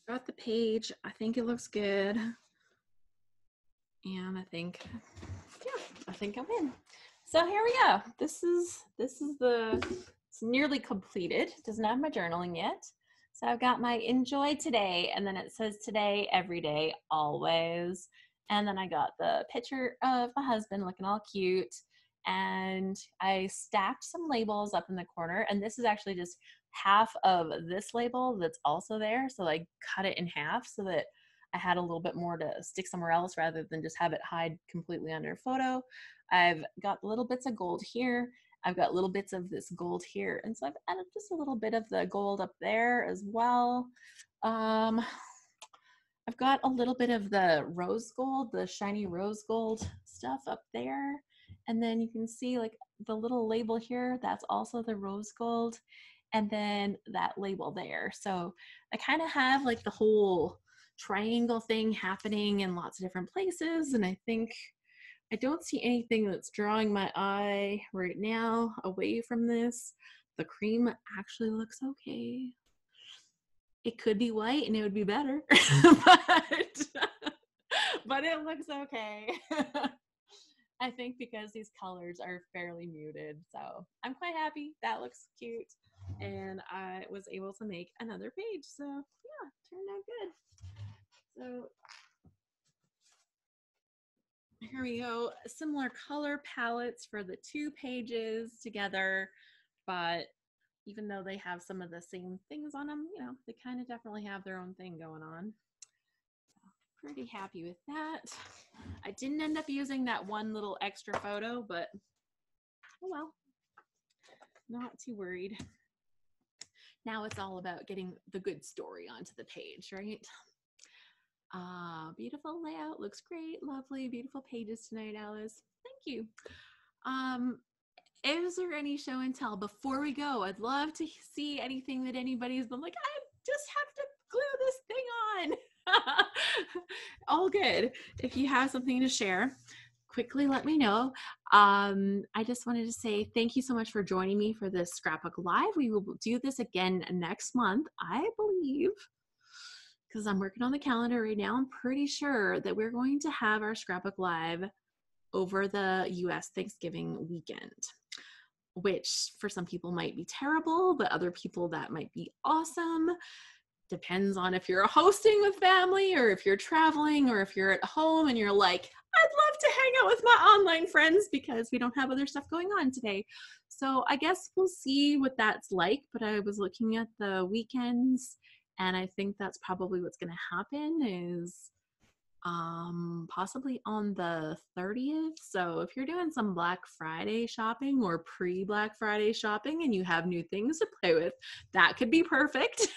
Speaker 1: Got the page. I think it looks good. And I think I win. So here we go. This is it's nearly completed. It doesn't have my journaling yet. So I've got my enjoy today, and then it says today, every day, always. And then I got the picture of my husband looking all cute. And I stacked some labels up in the corner, and this is actually just half of this label that's also there. So I cut it in half so that I had a little bit more to stick somewhere else rather than just have it hide completely under a photo. I've got little bits of gold here. I've got little bits of this gold here. And so I've added just a little bit of the gold up there as well. I've got a little bit of the rose gold, the shiny rose gold stuff up there. And then you can see like the little label here, that's also the rose gold. And then that label there. So I kind of have like the whole triangle thing happening in lots of different places. And I think I don't see anything that's drawing my eye right now away from this. The cream actually looks okay. It could be white and it would be better, but it looks okay. I think because these colors are fairly muted. So I'm quite happy. That looks cute. And I was able to make another page. So yeah, turned out good. So here we go. Similar color palettes for the two pages together, but even though they have some of the same things on them, you know, they kind of definitely have their own thing going on. So pretty happy with that. I didn't end up using that one little extra photo, but oh well, not too worried. Now it's all about getting the good story onto the page, right? Beautiful layout, looks great, lovely, beautiful pages tonight, Alice. Thank you. Is there any show and tell before we go? I'd love to see anything that anybody's been like, I just have to glue this thing on. All good. If you have something to share, quickly let me know. I just wanted to say thank you so much for joining me for this Scrapbook Live. We will do this again next month, I believe, because I'm working on the calendar right now. I'm pretty sure that we're going to have our Scrapbook Live over the US Thanksgiving weekend, which for some people might be terrible, but other people that might be awesome. Depends on if you're hosting with family or if you're traveling or if you're at home and you're like, I'd love to hang out with my online friends because we don't have other stuff going on today. So I guess we'll see what that's like, but I was looking at the weekends and I think that's probably what's going to happen is possibly on the 30th. So if you're doing some Black Friday shopping or pre-Black Friday shopping and you have new things to play with, that could be perfect.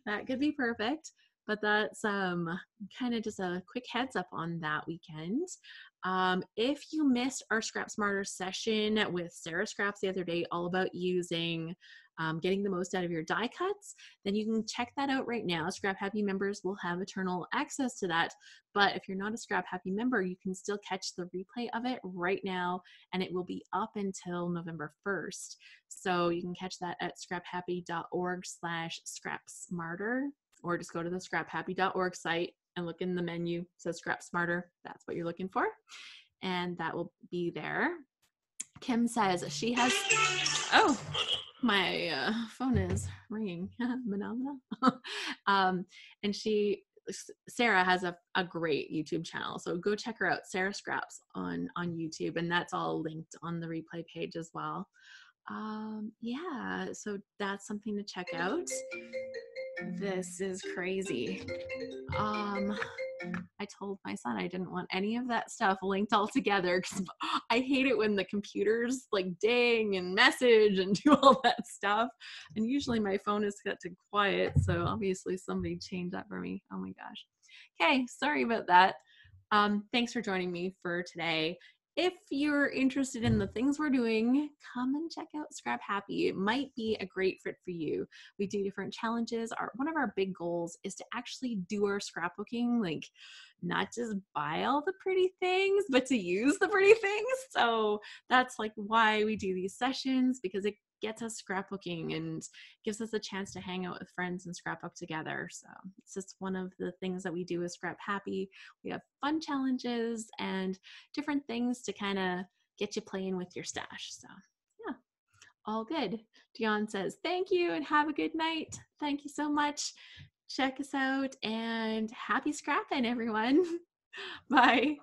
Speaker 1: That could be perfect. But that's kind of just a quick heads up on that weekend. If you missed our Scrap Smarter session with Sarah Scraps the other day, all about using getting the most out of your die cuts, then you can check that out right now. ScrapHappy members will have eternal access to that. But if you're not a ScrapHappy member, you can still catch the replay of it right now, and it will be up until November 1st. So you can catch that at scraphappy.org/scrapsmarter, or just go to the scraphappy.org site and look in the menu. It says Scrap Smarter. That's what you're looking for. And that will be there. Kim says she has, oh, my phone is ringing. Phenomena. And Sarah has a great YouTube channel. So go check her out, Sarah Scraps on YouTube. And that's all linked on the replay page as well. Yeah, so that's something to check out. This is crazy. I told my son I didn't want any of that stuff linked all together because I hate it when the computers like ding and message and do all that stuff. And usually my phone is set to quiet, so obviously somebody changed that for me. Oh my gosh. Okay, sorry about that. Thanks for joining me for today. If you're interested in the things we're doing, come and check out ScrapHappy. It might be a great fit for you. We do different challenges. One of our big goals is to actually do our scrapbooking, like not just buy all the pretty things, but to use the pretty things. So that's like why we do these sessions, because it gets us scrapbooking and gives us a chance to hang out with friends and scrapbook together. So it's just one of the things that we do with ScrapHappy. We have fun challenges and different things to kind of get you playing with your stash. So yeah, all good. Dion says, thank you and have a good night. Thank you so much. Check us out and happy scrapping, everyone. Bye.